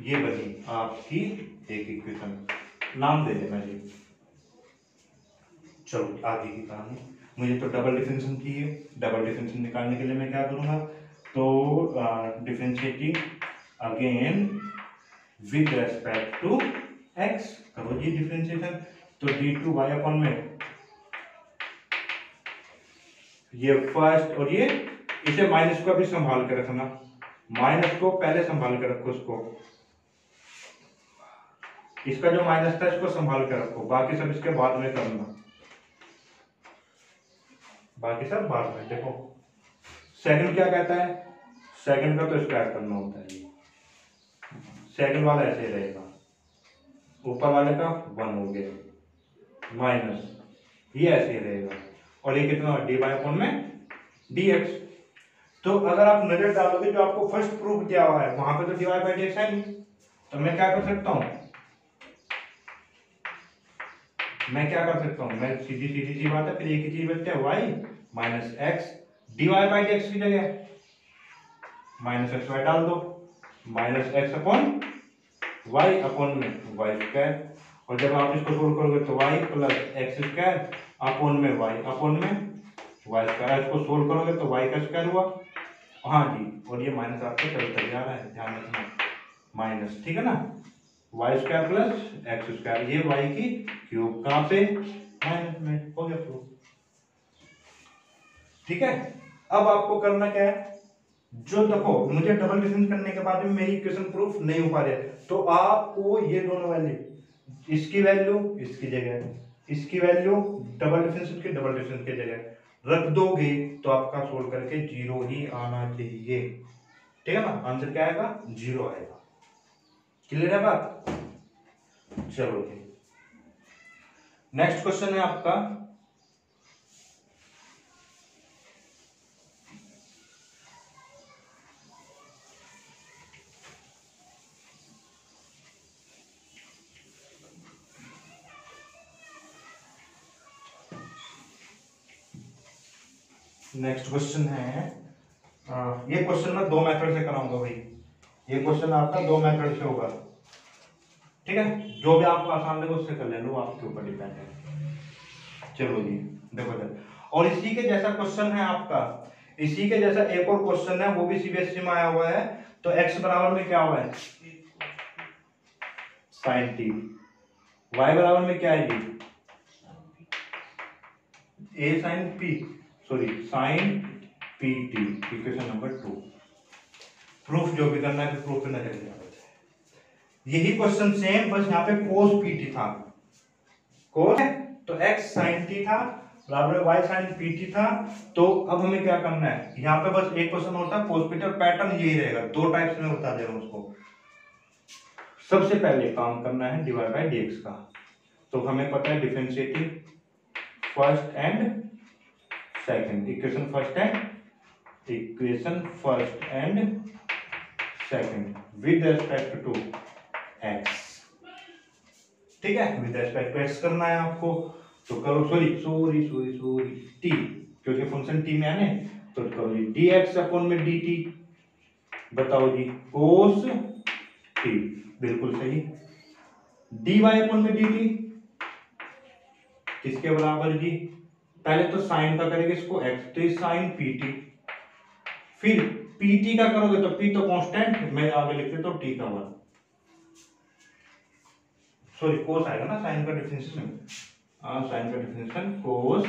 ये बनी आपकी एक इक्वेशन, नाम दे देना जी। चलो आगे की कहानी, मुझे तो डबल डिफरेंशिएशन चाहिए। डबल डिफरेंशिएशन निकालने के लिए मैं क्या करूंगा, तो differentiating again with respect to x, करो जी डिफरेंशिएशन। तो d2y अपॉन में ये फर्स्ट, और ये इसे माइनस को भी संभाल के रखना, माइनस को पहले संभाल के रखो, उसको इसका जो माइनस था इसको संभाल के रखो, बाकी सब इसके बाद में करना, बाकी सब बाद में। देखो सेकंड क्या कहता है, सेकंड का तो स्क्वायर करना होता है, सेकंड वाला ऐसे ही रहेगा, ऊपर वाले का 1 हो गया माइनस, ये ऐसे ही रहेगा, और ये कितना dy अपॉन में dx। तो अगर आप नजर डालोगे जो आपको फर्स्ट प्रूफ दिया हुआ है वहां पे तो dy बाई dx है नहीं, तो मैं क्या कर सकता हूं, मैं सीधी सी बात है, फिर एक ही चीज बचता है y minus x, dy by dx की जगह माइनस एक्स वाई डाल दो, minus x upon y upon में वाई स्क्वायर, और जब आप इसको सोल्व करोगे तो y plus x square upon में y अपॉन में वाई स्क्वायर, इसको सोल्व करोगे तो y का स्क्वायर हुआ, हाँ जी, और ये माइनस आपको चलता जा रहा है, ध्यान रखना माइनस, ठीक है ना, y square plus x square, ये y की क्यूब कहाँ पे माइनस में, हो गया प्रूफ, ठीक है। अब आपको करना क्या है, जो देखो मुझे डबल डिफरेंस करने के बाद में मेरी इक्वेशन प्रूफ नहीं हो पा रही है, तो आपको ये दोनों वैल्यू, इसकी वैल्यू इसकी जगह, इसकी वैल्यू डबल डिफरेंस की डबल डिफरेंस की जगह रख दोगे तो आपका सोल्व करके 0 ही आना चाहिए, ठीक है ना, आंसर क्या आएगा 0 आएगा। क्लियर है बात, चलो जी नेक्स्ट क्वेश्चन है आपका, नेक्स्ट क्वेश्चन है, ये क्वेश्चन मैं 2 मेथड से कराऊंगा भाई, ये क्वेश्चन आपका 2 मेथड से होगा, ठीक है, जो भी आपको आसान लगे उससे कर ले लो, आपके ऊपर डिपेंड है। चलो जी देखो जरा, और इसी के जैसा क्वेश्चन है आपका, इसी के जैसा एक और क्वेश्चन है, वो भी सीबीएसई में आया हुआ है, तो x बराबर में क्या हुआ है sin t, y बराबर में क्या है जी a sin p, sorry sin pt, equation number 2। Proof जो भी करना है प्रूफ करना चाहिए, यही क्वेश्चन सेम, बस यहाँ पे cos pt था, cos तो x sin t था बराबर y sin pt था। तो अब हमें क्या करना है, यहाँ पे बस एक क्वेश्चन होता है cos pt, पैटर्न यही रहेगा, 2 टाइप्स में बता दे रहा हूं उसको। सबसे पहले काम करना है dy बाई dx का, तो हमें पता है differentiating first and second, equation first and second with respect to x, ठीक है, विद रेस्पेक्ट टू x करना है आपको, तो करो सॉरी t, क्योंकि फंक्शन t में आने, तो करो जी dx अपॉन में dt, बताओ जी cos t, बिल्कुल सही, dy अपॉन में dt किसके बराबर जी पहले तो साइन का करेंगे इसको x, तो साइन pt, फिर pt का करोगे तो p तो कांस्टेंट, मैं आगे लिख देता हूं t का 1, सॉरी कोस आएगा ना साइन का डिफरेंशिएशन, साइन का डिफरेंशिएशन कोस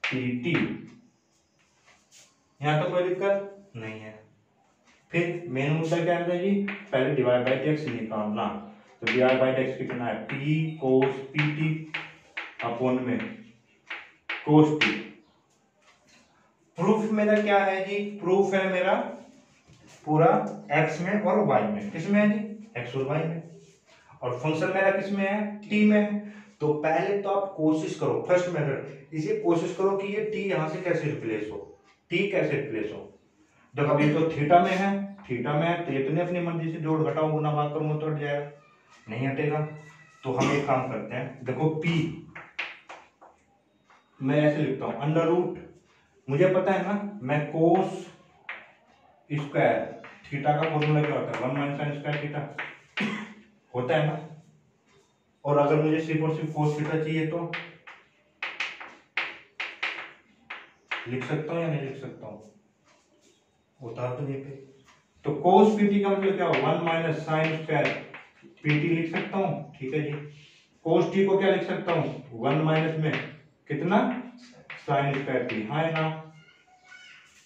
pt, यहां तो कोई दिक्कत नहीं है। फिर मेन मुद्दा क्या है जी, पहले डिवाइड बाय एक्स निकालना, तो डिवाइड बाय एक्स कितना है, p कोस pt अपॉन में कोस t। प्रूफ मेरा क्या है जी, प्रूफ है मेरा पूरा x में और y में, किसमें है जी, x और y में, और फंक्शन मेरा किसमें है, t में है। तो पहले तो आप कोशिश करो, फर्स्ट मेथड इसे कोशिश करो कि ये t यहां से कैसे रिप्लेस हो, t कैसे रिप्लेस हो। देखो अभी तो थीटा में है, थीटा में है तो ये तो अपनी मर्जी से जोड़ घटाओ गुना भाग करूंगा तो हट जाएगा, नहीं हटेगा। तो हम एक काम करते हैं, देखो p मैं ऐसे लिखता हूं अंडर रूट, मुझे पता है ना, मैं कोस स्क्वायर थीटा का फॉर्मूला क्या होता है, 1 माइनस साइन स्क्वायर थीटा होता है ना, और अगर मुझे सिर्फ और सिर्फ कोस थीटा चाहिए तो लिख सकता हूं या नहीं लिख सकता हूं, उतार तो ये पे, तो कोस पीटी का मतलब क्या हो, 1 माइनस साइन स्क्वायर पीटी लिख सकता हूं, ठीक है जी। कोस टी को क्या लिख सकता हूं, 1 माइनस में कितना साइन स्क्वायर टी, हाँ ना,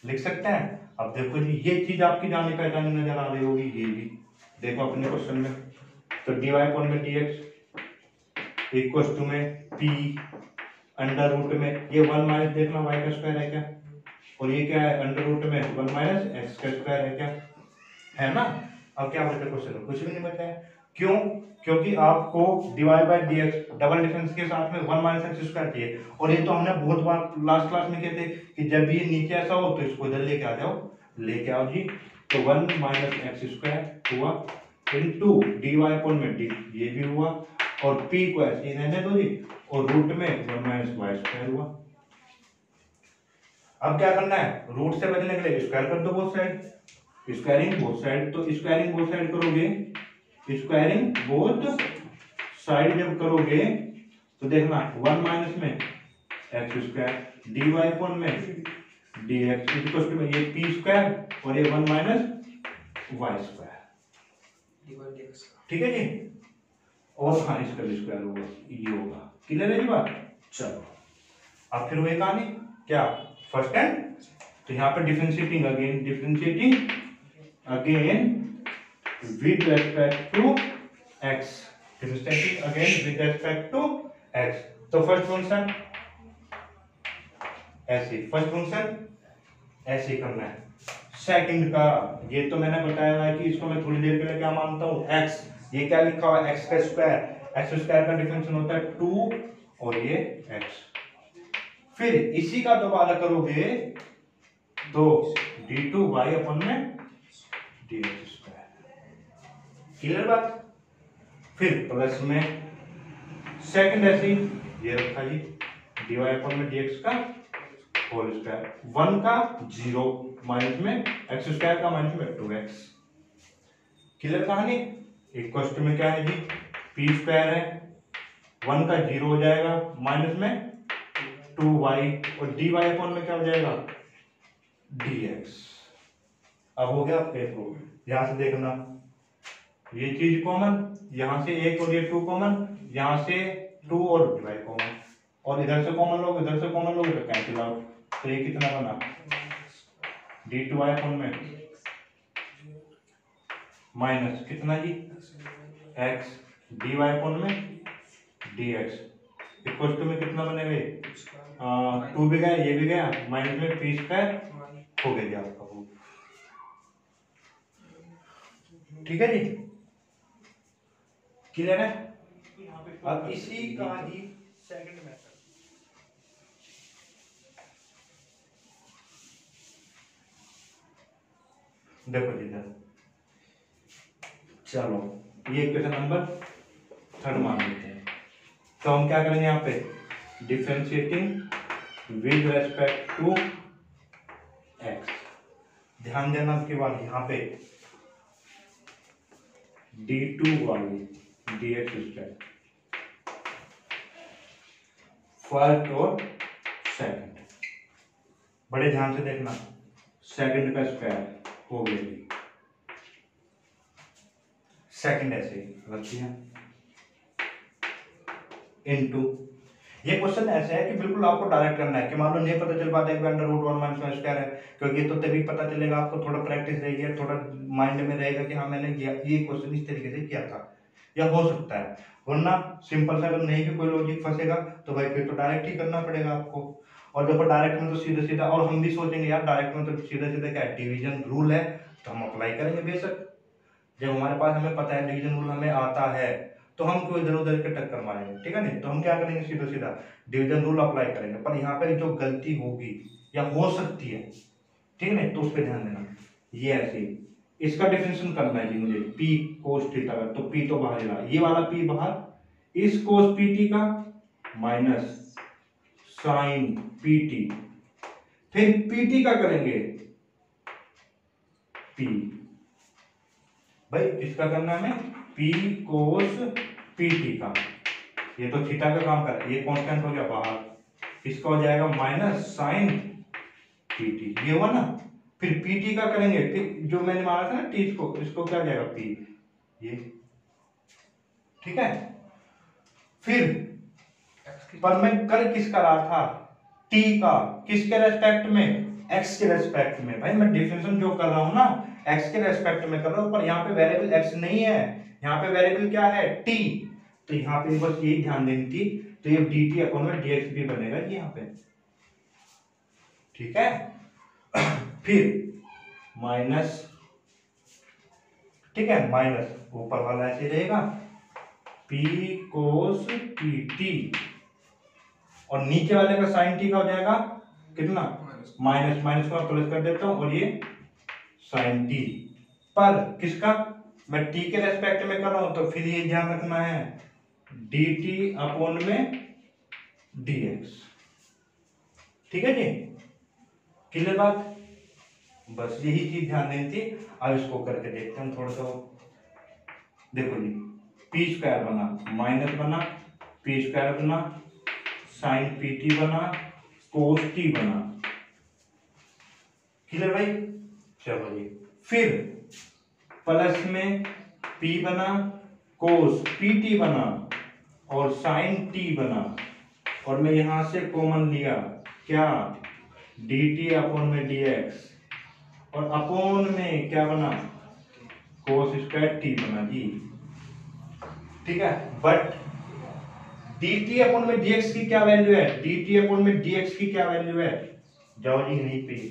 लिख सकते हैं। अब देखो जी ये चीज आपकी जानी पहचानी नजर आ रही होगी, ये भी देखो अपने क्वेश्चन में, तो dy अपॉन में dx इक्वल टू में p अंडर रूट में ये 1 माइनस देखना y का स्क्वायर है क्या, और ये क्या है अंडर रूट में 1 माइनस x का स्क्वायर है क्या, है ना। अब क्या बचा क्वेश्चन में, कुछ भी नहीं बचा है, क्यों, क्योंकि आपको divide by dx double difference के साथ में 1 माइनस एक्स स्क्वायर चाहिए, और ये तो हमने बहुत बार लास्ट क्लास में कहते कि जब ये नीचे ऐसा हो तो इसको इधर लेके आ जाओ, लेके आओ जी, तो 1 माइनस एक्स स्क्वायर हुआ इनटू dy अपॉन में d, ये भी हुआ, और p को ऐसे ही रहने दो जी, और रूट में 1 माइनस वाई स्क्वायर हुआ। अब क्या करना है, रूट से बचने के लिए स्क्वायर कर दो both side, squaring both side, तो स्क्वायरिंग बोथ साइड करोगे, स्क्वायरिंग बोथ साइड जब करोगे तो देखना 1 माइनस में x square d y upon में डी एक्स इक्वल टू में ये पी स्क्वायर और ये 1 माइनस वाई स्क्वायर, ठीक है जी, और हाँ इसका भी स्क्वायर होगा, ये होगा, क्लियर है जी बात। चलो अब फिर वही कहानी क्या, फर्स्ट टाइम, तो यहाँ पे differentiating again with respect to x, differentiating again with respect to x, तो फर्स्ट फंक्शन ऐसे, फर्स्ट फंक्शन ऐसे करना है, सेकंड का ये तो मैंने बताया है कि इसको मैं थोड़ी देर के लिए क्या मानता हूँ x, ये क्या लिखा हुआ है x का स्क्वायर, x स्क्वायर का डिफरेंशियल होता है 2 और ये x, फिर इसी का दोबारा करोगे तो d2y अपॉन में dx स्क्वायर, क्लियर बात। फिर प्लस में सेकंड ऐसे ये रखा जी dy अपॉन में dx का होल स्क्वायर, 1 का 0 माइनस में x स्क्वायर का माइनस में 2x, क्लियर कहानी। इक्वल में क्या है जी p स्क्वायर है, 1 का 0 हो जाएगा माइनस में 2y, और dy अपॉन में क्या हो जाएगा dx। अब हो गया आपके प्रूफ, यहां से देखना ये चीज कॉमन, यहां से 1 और ये 2 कॉमन, यहां से 2 और dy कॉमन, और इधर से कॉमन लोग इधर से कॉमन लोग तो कैंसिल आउट, तो ये कितना बना d2y अपॉन में माइनस कितना जी x dy अपॉन में dx इक्वल टू में कितना बनेगा 2 भी गया ये भी गया, माइनस में p स्क्वायर हो गया जी आपका प्रूफ, ठीक है जी, क्लियर है। अब इसी का ही सेकंड मेथड, देखो जी चलो ये क्वेश्चन नंबर 3 मान लेते हैं, तो हम क्या करेंगे यहाँ पे differentiating with respect to x, ध्यान देना उसके बाद यहाँ पे d2y dx स्क्वायर, फर्स्ट और सेकंड। बड़े ध्यान से देखना, सेकंड का स्क्वायर हो गया सेकंड, ऐसे रख दिया इनटू। ये क्वेश्चन ऐसे है कि बिल्कुल आपको डायरेक्ट करना है कि मान लो नहीं पता चल पाता है कि under root 1 minus one square है, क्योंकि तो तभी पता चलेगा आपको, थोड़ा प्रैक्टिस रहेगी, थोड़ा माइंड में रहेगा कि हाँ मैंने ये क्वेश्चन इस तरीके से किया था, या हो सकता है। वरना सिंपल सा अगर नहीं भी कोई लॉजिक फंसेगा तो भाई फिर तो डायरेक्ट ही करना पड़ेगा आपको। और देखो डायरेक्ट में तो सीधा सीधा, और हम भी सोचेंगे यार डायरेक्ट में तो सीधा सीधा क्या डिवीजन रूल है तो हम अप्लाई करेंगे बेशक। जब हमारे पास हमें पता है डिवीजन रूल हमें आता है तो हम क्यों इधर उधर के टक्कर मारेंगे, ठीक है नहीं। तो हम क्या करेंगे, सीधा सीधा डिवीजन रूल अप्लाई करेंगे। पर यहाँ पे जो गलती होगी या हो सकती है, ठीक है नहीं, तो उस पर ध्यान देना। ये ऐसे इसका डिफरेंशिएशन करना है जी मुझे, पी कोस थीटा का, तो पी तो बाहर रहा, ये वाला पी बाहर, इस कोस पीटी का माइनस साइन पीटी, फिर पीटी का करेंगे पी, भाई इसका करना है हमें पी कोस पीटी का, ये तो थीटा का काम कर, ये कांस्टेंट हो गया बाहर, इसका हो जाएगा माइनस साइन पीटी, ये हुआ ना। फिर पीटी का करेंगे, फिर जो मैंने मारा था ना टी को, इसको क्या हो जाएगा पी, ये ठीक है। फिर पर मैं कर किसका रहा था, टी का, किसके रेस्पेक्ट में, एक्स के रेस्पेक्ट में। भाई मैं डिफरेंशिएशन जो कर रहा हूं ना एक्स के रेस्पेक्ट में कर रहा हूं, पर यहाँ पे वेरिएबल एक्स नहीं है, यहाँ पे वेरिएबल क्या है टी। तो यहाँ पे बस यही ध्यान देनी थी, तो ये डी टी अपॉन में डीएक्स भी बनेगा ये यहाँ पे, ठीक है। फिर माइनस, ठीक है, माइनस ऊपर वाला ऐसे रहेगा पी कोस पी टी, और नीचे वाले का साइन टी का हो जाएगा कितना, माइनस, माइनस को प्लस कर देता हूं, और ये साइन टी, पर किसका, मैं टी के रेस्पेक्ट में कर रहा हूं, तो फिर ये ध्यान रखना है डी टी अपॉन में डीएक्स, ठीक है जी, क्लियर बात। बस यही चीज ध्यान देनी थी। अब इसको करके देखते हैं थोड़ा सा। देखो जी, पी स्क्वायर बना, माइनस बना, पी स्क्वायर बना, साइन पी टी बना, कोस टी बना, क्लियर भाई। चलो जी, फिर प्लस में p बना, कोस पी टी बना, और साइन t बना, और मैं यहां से कॉमन लिया क्या, dt अपॉन में dx, और अपॉन में क्या बना, कोस स्क्वायर t बना जी, ठीक है। बट dt अपॉन में dx की क्या वैल्यू है, dt अपॉन में dx की क्या वैल्यू है, जाओ जी यहीं पे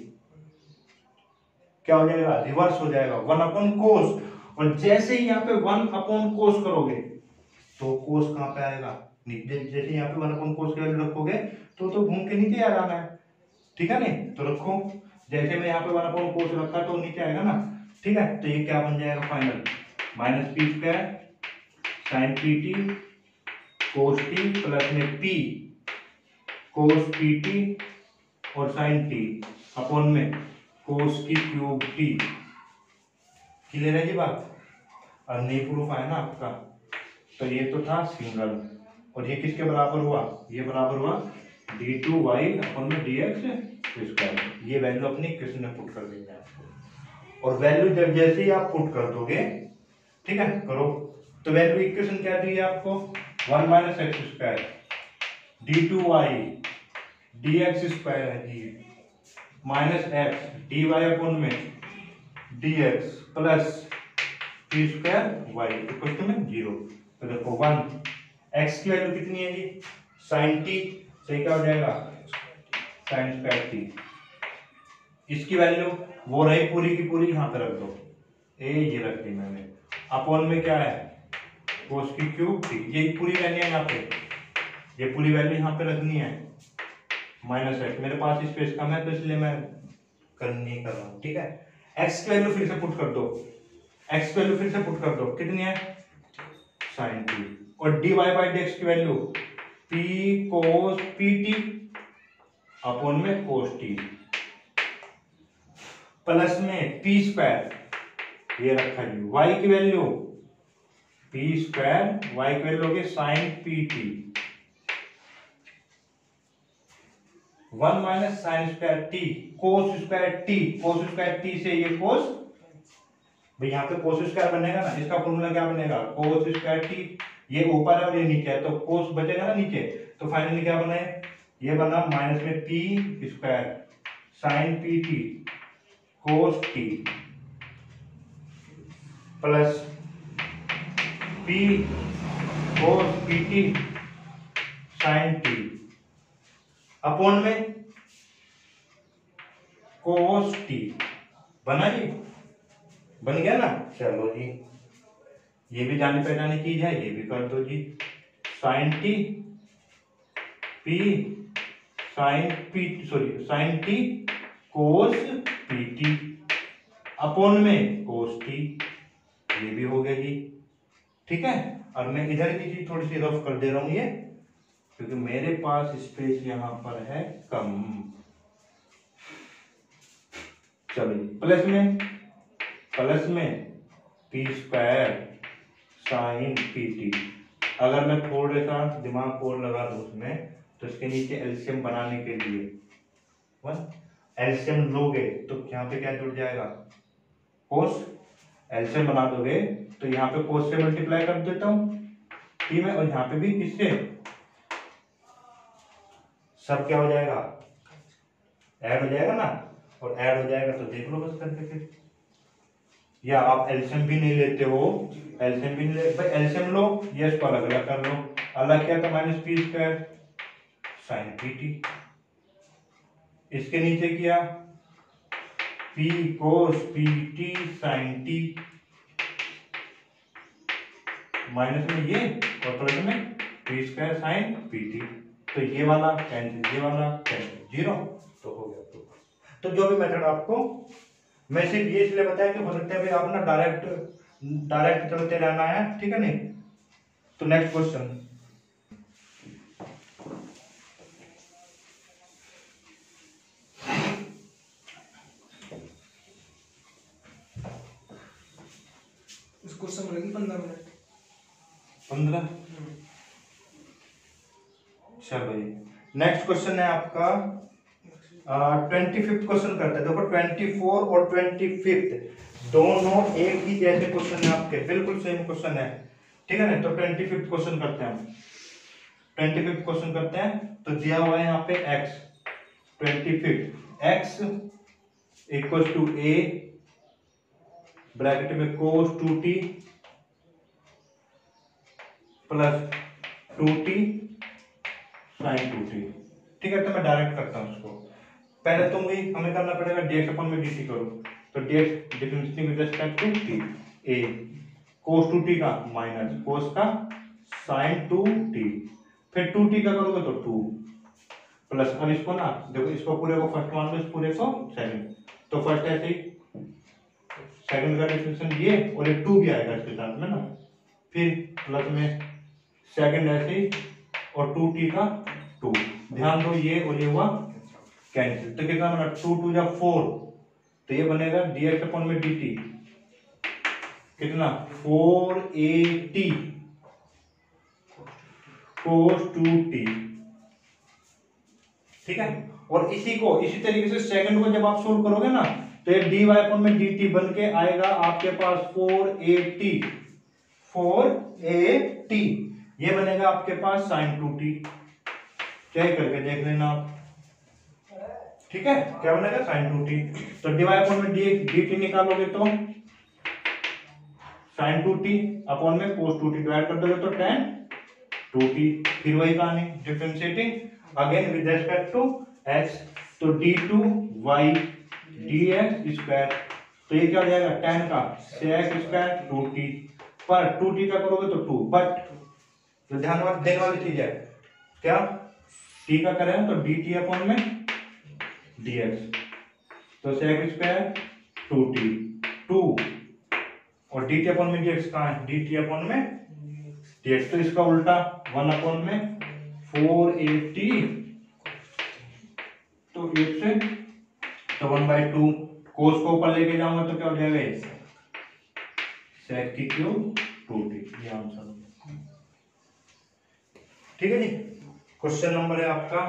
क्या हो जाएगा, रिवर्स हो जाएगा, वन अपॉन कोस। और जैसे ही यहाँ पे वन अपॉन कोस करोगे तो कोस कहां पे आएगा, जैसे यहाँ पे वन अपॉन कोस की वैल्यू रखोगे तो घूम के नीचे आ जाना है, ठीक है नहीं। तो रखो, जैसे मैं यहाँ पे वन अपॉन कोस रखा तो नीचे आएगा ना, ठीक है। तो ये क्या बन जाएगा final, minus P square sine P T cos T plus में पी कोस पी टी और साइन टी अपॉन में कोस की क्यूब टी, क्लियर है जी बात। और नहीं प्रूफ है ना आपका, तो ये तो था सिंगल, और ये किसके बराबर हुआ, ये बराबर हुआ डी टू वाई अपन में डी एक्स स्क्वायर। ये वैल्यू अपनी किसी ने पुट कर दी है, और वैल्यू जब जैसे ही आप पुट कर दोगे, ठीक है करो, तो वैल्यू इक्वेशन क्या दी है आपको, one minus x square d two y d x square है जी, minus x d y upon में d x plus t square y equal में 0। तो देखो 1 एक्स की वैल्यू कितनी है जी, साइन टी, सही क्या हो जाएगा साइन स्क्वायर टी, इसकी वैल्यू वो रही पूरी की पूरी, यहां पे रख दो, ये रख दी मैंने, अपॉन में क्या है कोस की क्यूब टी, ये पूरी वैल्यू है यहाँ पे, ये पूरी वैल्यू यहाँ पे रखनी है, माइनस एक्स, मेरे पास स्पेस कम है तो इसलिए मैं नहीं कर रहा हूँ, ठीक है। एक्स की वैल्यू फिर से पुट कर दो, एक्स की वैल्यू फिर से पुट कर दो, कितनी है साइन टी, और d y by d x की value p cos P T upon में कोस टी प्लस में पी स्क्वायर, ये रखा जी, वाई की वैल्यू पी स्क्वायर, वाई की वैल्यू होगी sine P t, 1 minus sine square t cos square t, cos square t से ये कोस, भाई यहाँ पे कोस स्क्वायर बनेगा ना, इसका फॉर्मूला क्या बनेगा, कोस स्क्वायर टी, ये ऊपर है और ये नीचे है तो कोस बचेगा ना नीचे, तो फाइनली क्या बना है, ये बना माइनस में P square sine P T cos T plus P cos P T sine T upon में कोस टी। बना जी, बन गया ना। चलो जी, ये भी जानी पहचानी चीज है, ये भी कर दो जी, sine T P sine T cos P T upon में कोस टी, ये भी हो गया जी। ठीक है, और मैं इधर की चीज थोड़ी सी रफ कर दे रहा हूं ये, क्योंकि मेरे पास स्पेस यहां पर है कम। चलो प्लस में P square sine P T, अगर मैं थोड़ा सा दिमाग और लगा दूं उसमें, तो इसके नीचे एलसीएम बनाने के लिए एलसीएम लोगे तो यहाँ पे क्या जुड़ जाएगा, कोस। एलसीएम बना दोगे तो यहाँ पे कोस से मल्टीप्लाई कर देता हूँ टी में, और यहाँ पे भी किससे, सब क्या हो जाएगा, ऐड हो जाएगा ना, और ऐड हो जाएगा तो देख लो बस करके फिर। या आप एलसीएम भी नहीं लेते हो, एलसीएम भी नहीं लेते भाई, एलसीएम लो, ये इसको अलग अलग कर लो, अलग क्या था minus P square sine P T, इसके नीचे किया P cos P T sine T, minus में ये और प्लस में P square sine P T, तो ये वाला कैंसिल, ये वाला कैंसिल, जीरो तो हो गया। तो जो भी मेथड आपको, मैं सिर्फ ये इसलिए बताया कि हो सकता है आप ना डायरेक्ट चलते रहना है, ठीक है नहीं। तो नेक्स्ट क्वेश्चन, इस क्वेश्चन में लगी 15 मिनट। 15। चलो भाई, नेक्स्ट क्वेश्चन है आपका 25th क्वेश्चन करते हैं। देखो 24 और 25th दोनों एक ही जैसे क्वेश्चन है आपके, बिल्कुल सेम क्वेश्चन है, ठीक है ना। तो 25th क्वेश्चन करते हैं हम, 25th क्वेश्चन करते हैं। तो दिया हुआ है यहाँ पे x, 25th x equal to a bracket में cos 2t plus 2t sin 2t, ठीक है। तो मैं डायरेक्ट करता हूँ उसको, पहले तुम भी हमें करना पड़ेगा dx अपन में dt करो, तो dx differentiating with respect to t, a cos 2t का माइनस cos का sin 2t, फिर 2t का करोगे तो 2 प्लस, अब इसको ना देखो, इसको पूरे को फर्स्ट मान लो, इस पूरे को सेकंड, तो फर्स्ट ऐसे ही सेकंड का डिफरेंशिएशन ये, और ये 2 भी आएगा इसके साथ में ना, फिर प्लस में सेकंड ऐसे ही, और 2t का 2, ध्यान दो ये और ये हुआ कैंसिल, तो कितना बना 2 2 जा 4, तो ये बनेगा dx अपॉन में dt कितना 4at cos 2t, ठीक है। और इसी को इसी तरीके से सेकंड को जब आप सोल्व करोगे ना, तो ये dy अपॉन में dt बन के आएगा आपके पास 4at, ये बनेगा आपके पास sin 2t, चेक करके देख लेना आप, ठीक है। क्या बनेगा sin 2t, तो dy अपॉन में dt निकालोगे तो sin 2t अपॉन में cos 2t डिवाइड कर दोगे तो tan 2t, फिर वही कहानी differentiating again with respect to x, तो d2y dx स्क्वायर, तो ये क्या हो जाएगा tan का sec स्क्वायर 2t, पर 2t का करोगे तो 2, बट जो ध्यान देने वाली चीज है क्या, t का करें तो dt अपॉन में dx, तो sec स्क्वायर 2t 2, और dt अपॉन में dx कहाँ है, dt अपॉन में dx, तो इसका उल्टा 1 अपॉन में 4at, तो 1 से तो 1/2, कोस को ऊपर लेके जाऊंगा तो क्या हो जाएगा sec की क्यूब 2t, ये आंसर, ठीक है जी। क्वेश्चन नंबर है आपका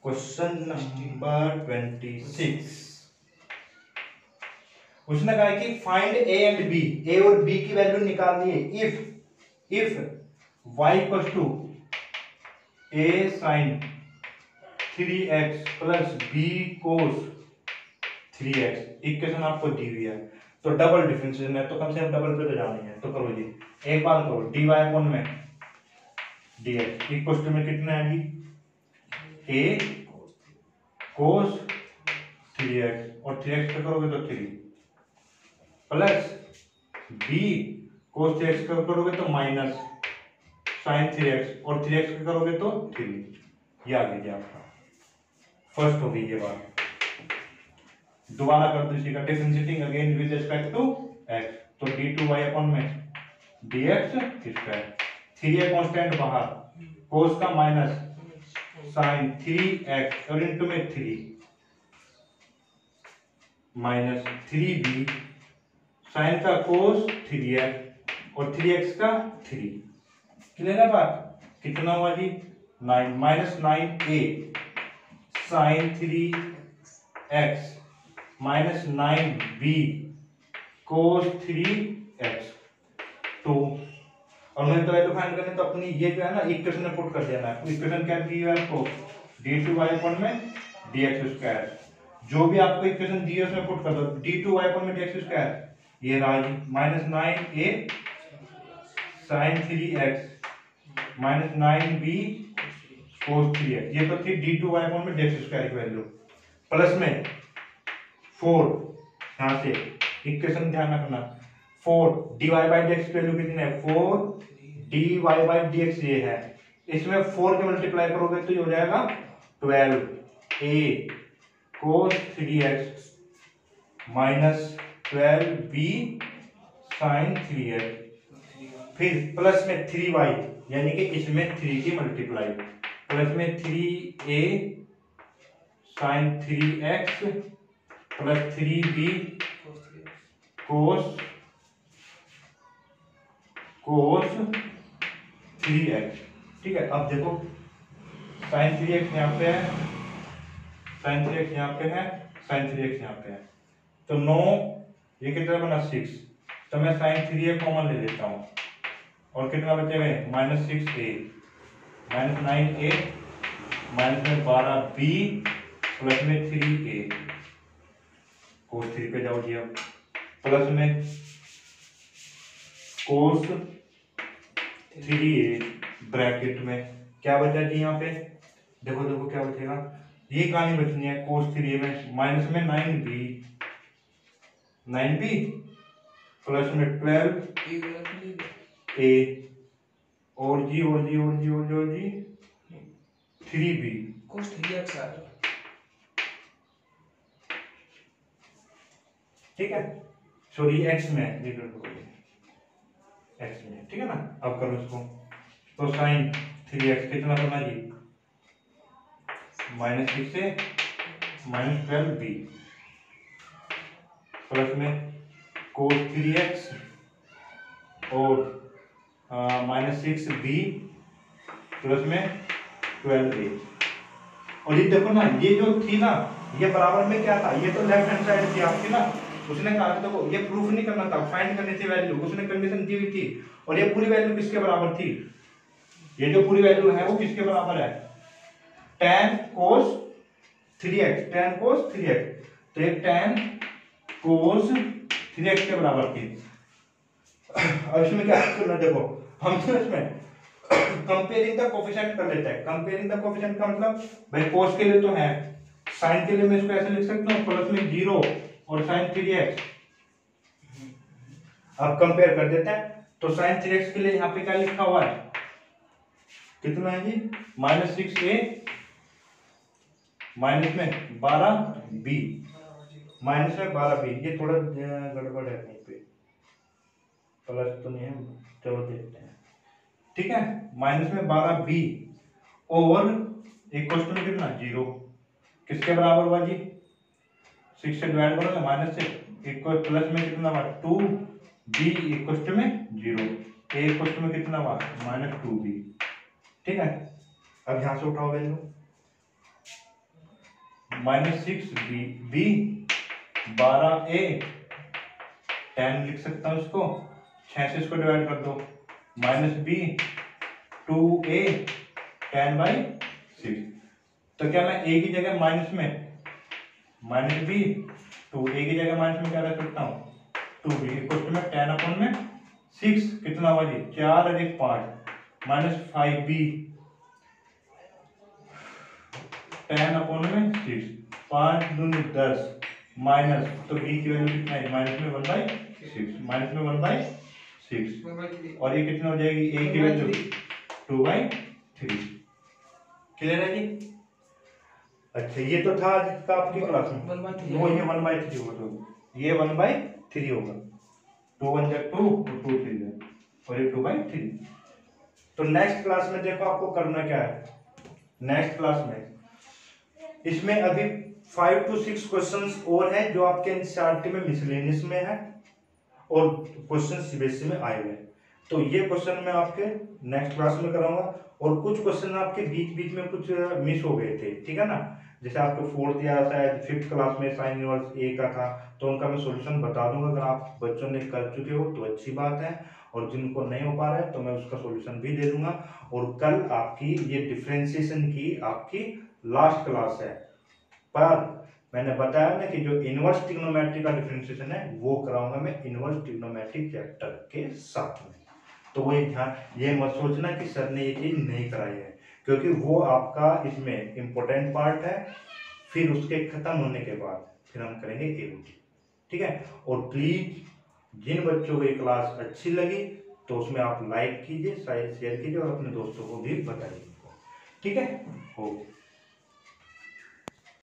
क्वेश्चन नंबर 26। उसने कहा कि find a and b, a और बी की वैल्यू निकालनी है if y equal to a sin 3x plus b cos 3x। Equation आपको दी हुई है तो डबल डिफरेंशिएशन है तो कम से कम डबल पे तो जानी है, तो करो जी। एक बार करो dy अपॉन में dx इक्वल टू में कितना है जी a cos 3x और 3x पे करोगे तो 3 प्लस b cos 3x पे करोगे तो माइनस sin 3x और 3x पे करोगे तो 3। ये आ गया आपका फर्स्ट हो गई ये बात। दोबारा कर दो इसी का differentiating again with respect to x, तो d2y अपॉन में dx स्क्वायर 3a कांस्टेंट बाहर cos का माइनस sin 3x और इनटू में 3 माइनस 3b sin का cos 3x और 3x का 3। क्लियर है बात? कितना हुआ जी 9 minus 9a sin 3x minus 9b cos 3x 2। और मैं तो वैल्यू फाइंड करने तो अपनी ये जो है ना इक्वेशन में पुट कर देना है। इक्वेशन क्या दी है आपको d2y अपॉन में dx स्क्वायर, जो भी आपको इक्वेशन दी है उसमें पुट कर दो d2y अपॉन में dx स्क्वायर। ये रहा जी minus 9a sin 3x minus 9b cos 3x, ये तो थी d2y अपॉन में dx स्क्वायर की वैल्यू, प्लस में 4 यहाँ से इक्वेशन ध्यान रखना 4 dy बाई dx की वैल्यू कितनी है 4 dy बाई dx ये है, इसमें 4 के मल्टीप्लाई करोगे तो ये हो जाएगा 12a cos 3x minus 12b sin 3x, फिर प्लस में 3y यानी कि इसमें 3 की मल्टीप्लाई प्लस में 3a sin 3x plus 3b cos 3x। ठीक है, अब देखो sin 3x यहाँ पे है, sin 3x यहाँ पे है, sin 3x यहाँ पे है, तो 9 ये कितना बना 6, तो मैं sin 3a कॉमन ले लेता हूँ और कितना बचेगा minus 6a minus 9a minus में 12b प्लस में 3a cos 3 पे जाओ जी अब प्लस में cos 3a ब्रैकेट में क्या बचा जी यहाँ पे देखो देखो क्या बचेगा, ये कहानी बचनी है cos 3a में माइनस में 9b प्लस में 12a और जी 3b cos 3x आ रहा है। ठीक है, सॉरी x में x में, ठीक है ना। अब करो इसको तो sin 3x कितना बना जी माइनस 6 से माइनस 12b प्लस में cos 3x और माइनस 6b प्लस में 12a। और ये देखो ना ये जो थी ना ये बराबर में क्या था, ये तो लेफ्ट हैंड साइड थी आपकी ना, उसने कहा था देखो ये प्रूफ नहीं करना था, फाइंड करनी थी वैल्यू, उसने कंडीशन दी हुई थी और ये पूरी वैल्यू किसके बराबर थी, ये जो पूरी वैल्यू है वो किसके बराबर है tan cos 3x, तो ये tan cos 3x के बराबर थी। अब इसमें क्या करना देखो हम तो इसमें कंपेयरिंग द कोफिशिएंट कर लेते हैं। कंपेयरिंग द कोफिशिएंट का मतलब भाई cos के लिए तो है, sin के लिए मैं इसको ऐसे लिख सकता हूँ प्लस में 0 और sin 3x। अब कंपेयर कर देते हैं तो sin 3x के लिए यहाँ पे क्या लिखा हुआ है कितना है जी माइनस 6a माइनस में 12b माइनस में 12b, ये थोड़ा गड़बड़ है कहीं पे, प्लस तो नहीं है, चलो देखते हैं। ठीक है, माइनस में 12b और एक क्वेश्चन में कितना 0 किसके बराबर हुआ जी 6 से डिवाइड करोगे माइनस से, एक प्लस में कितना हुआ 2b एक क्वेश्चन में 0, एक क्वेश्चन में कितना हुआ माइनस 2b। ठीक है, अब यहां से उठाओ वैल्यू -6b b 12a 10 लिख सकता हूँ इसको, 6 से इसको डिवाइड कर दो, -b 2a 10/6। तो क्या मैं a की जगह माइनस में -b 2a की जगह माइनस में क्या रख सकता हूँ 2b इक्वल में 10/6 कितना हुआ जी 4 और 1 5 -5b 10/6 5 दूनी 10 माइनस तो b की वैल्यू कितना है माइनस में 1/6 माइनस में 1/6 और ये कितना हो जाएगी a की वैल्यू 2/3। क्लियर है जी। अच्छा ये तो था आज का आपकी क्लास में, वो ये 1/3 होगा, तो ये 1/3 होगा, 2 1 जा 2 और 2 3 जा और ये 2/3। तो नेक्स्ट क्लास में देखो आपको करना क्या है, नेक्स्ट क्लास में इसमें अभी 5 to 6 क्वेश्चंस और हैं जो आपके एनसीईआरटी में मिसलेनियस में है और क्वेश्चन सीबीएसई में आए हुए हैं। तो ये क्वेश्चन मैं आपके नेक्स्ट क्लास में कराऊंगा और कुछ क्वेश्चन आपके बीच बीच में कुछ मिस हो गए थे, ठीक है ना। जैसे आपके 4th या शायद 5th क्लास में साइन इनवर्स ए का था, तो उनका मैं सॉल्यूशन बता दूंगा। अगर आप बच्चों ने कर चुके हो तो अच्छी बात है, और जिनको नहीं हो पा रहा है तो मैं उसका सॉल्यूशन भी दे दूंगा। और कल आपकी ये डिफरेंशिएशन की आपकी लास्ट क्लास है, पर मैंने बताया ना कि जो इनवर्स ट्रिग्नोमेट्री का डिफरेंशिएशन है वो कराऊंगा मैं इनवर्स ट्रिग्नोमेट्री चैप्टर के साथ में। तो वो ये मत सोचना कि सर ने ये चीज नहीं कराई है, क्योंकि वो आपका इसमें इम्पोर्टेंट पार्ट है। फिर उसके खत्म होने के बाद फिर हम करेंगे एबीटी, ठीक है। और प्लीज जिन बच्चों को ये क्लास अच्छी लगी तो उसमें आप लाइक कीजिए, शेयर कीजिए और अपने दोस्तों को भी बताइए, ठीक है। ओके।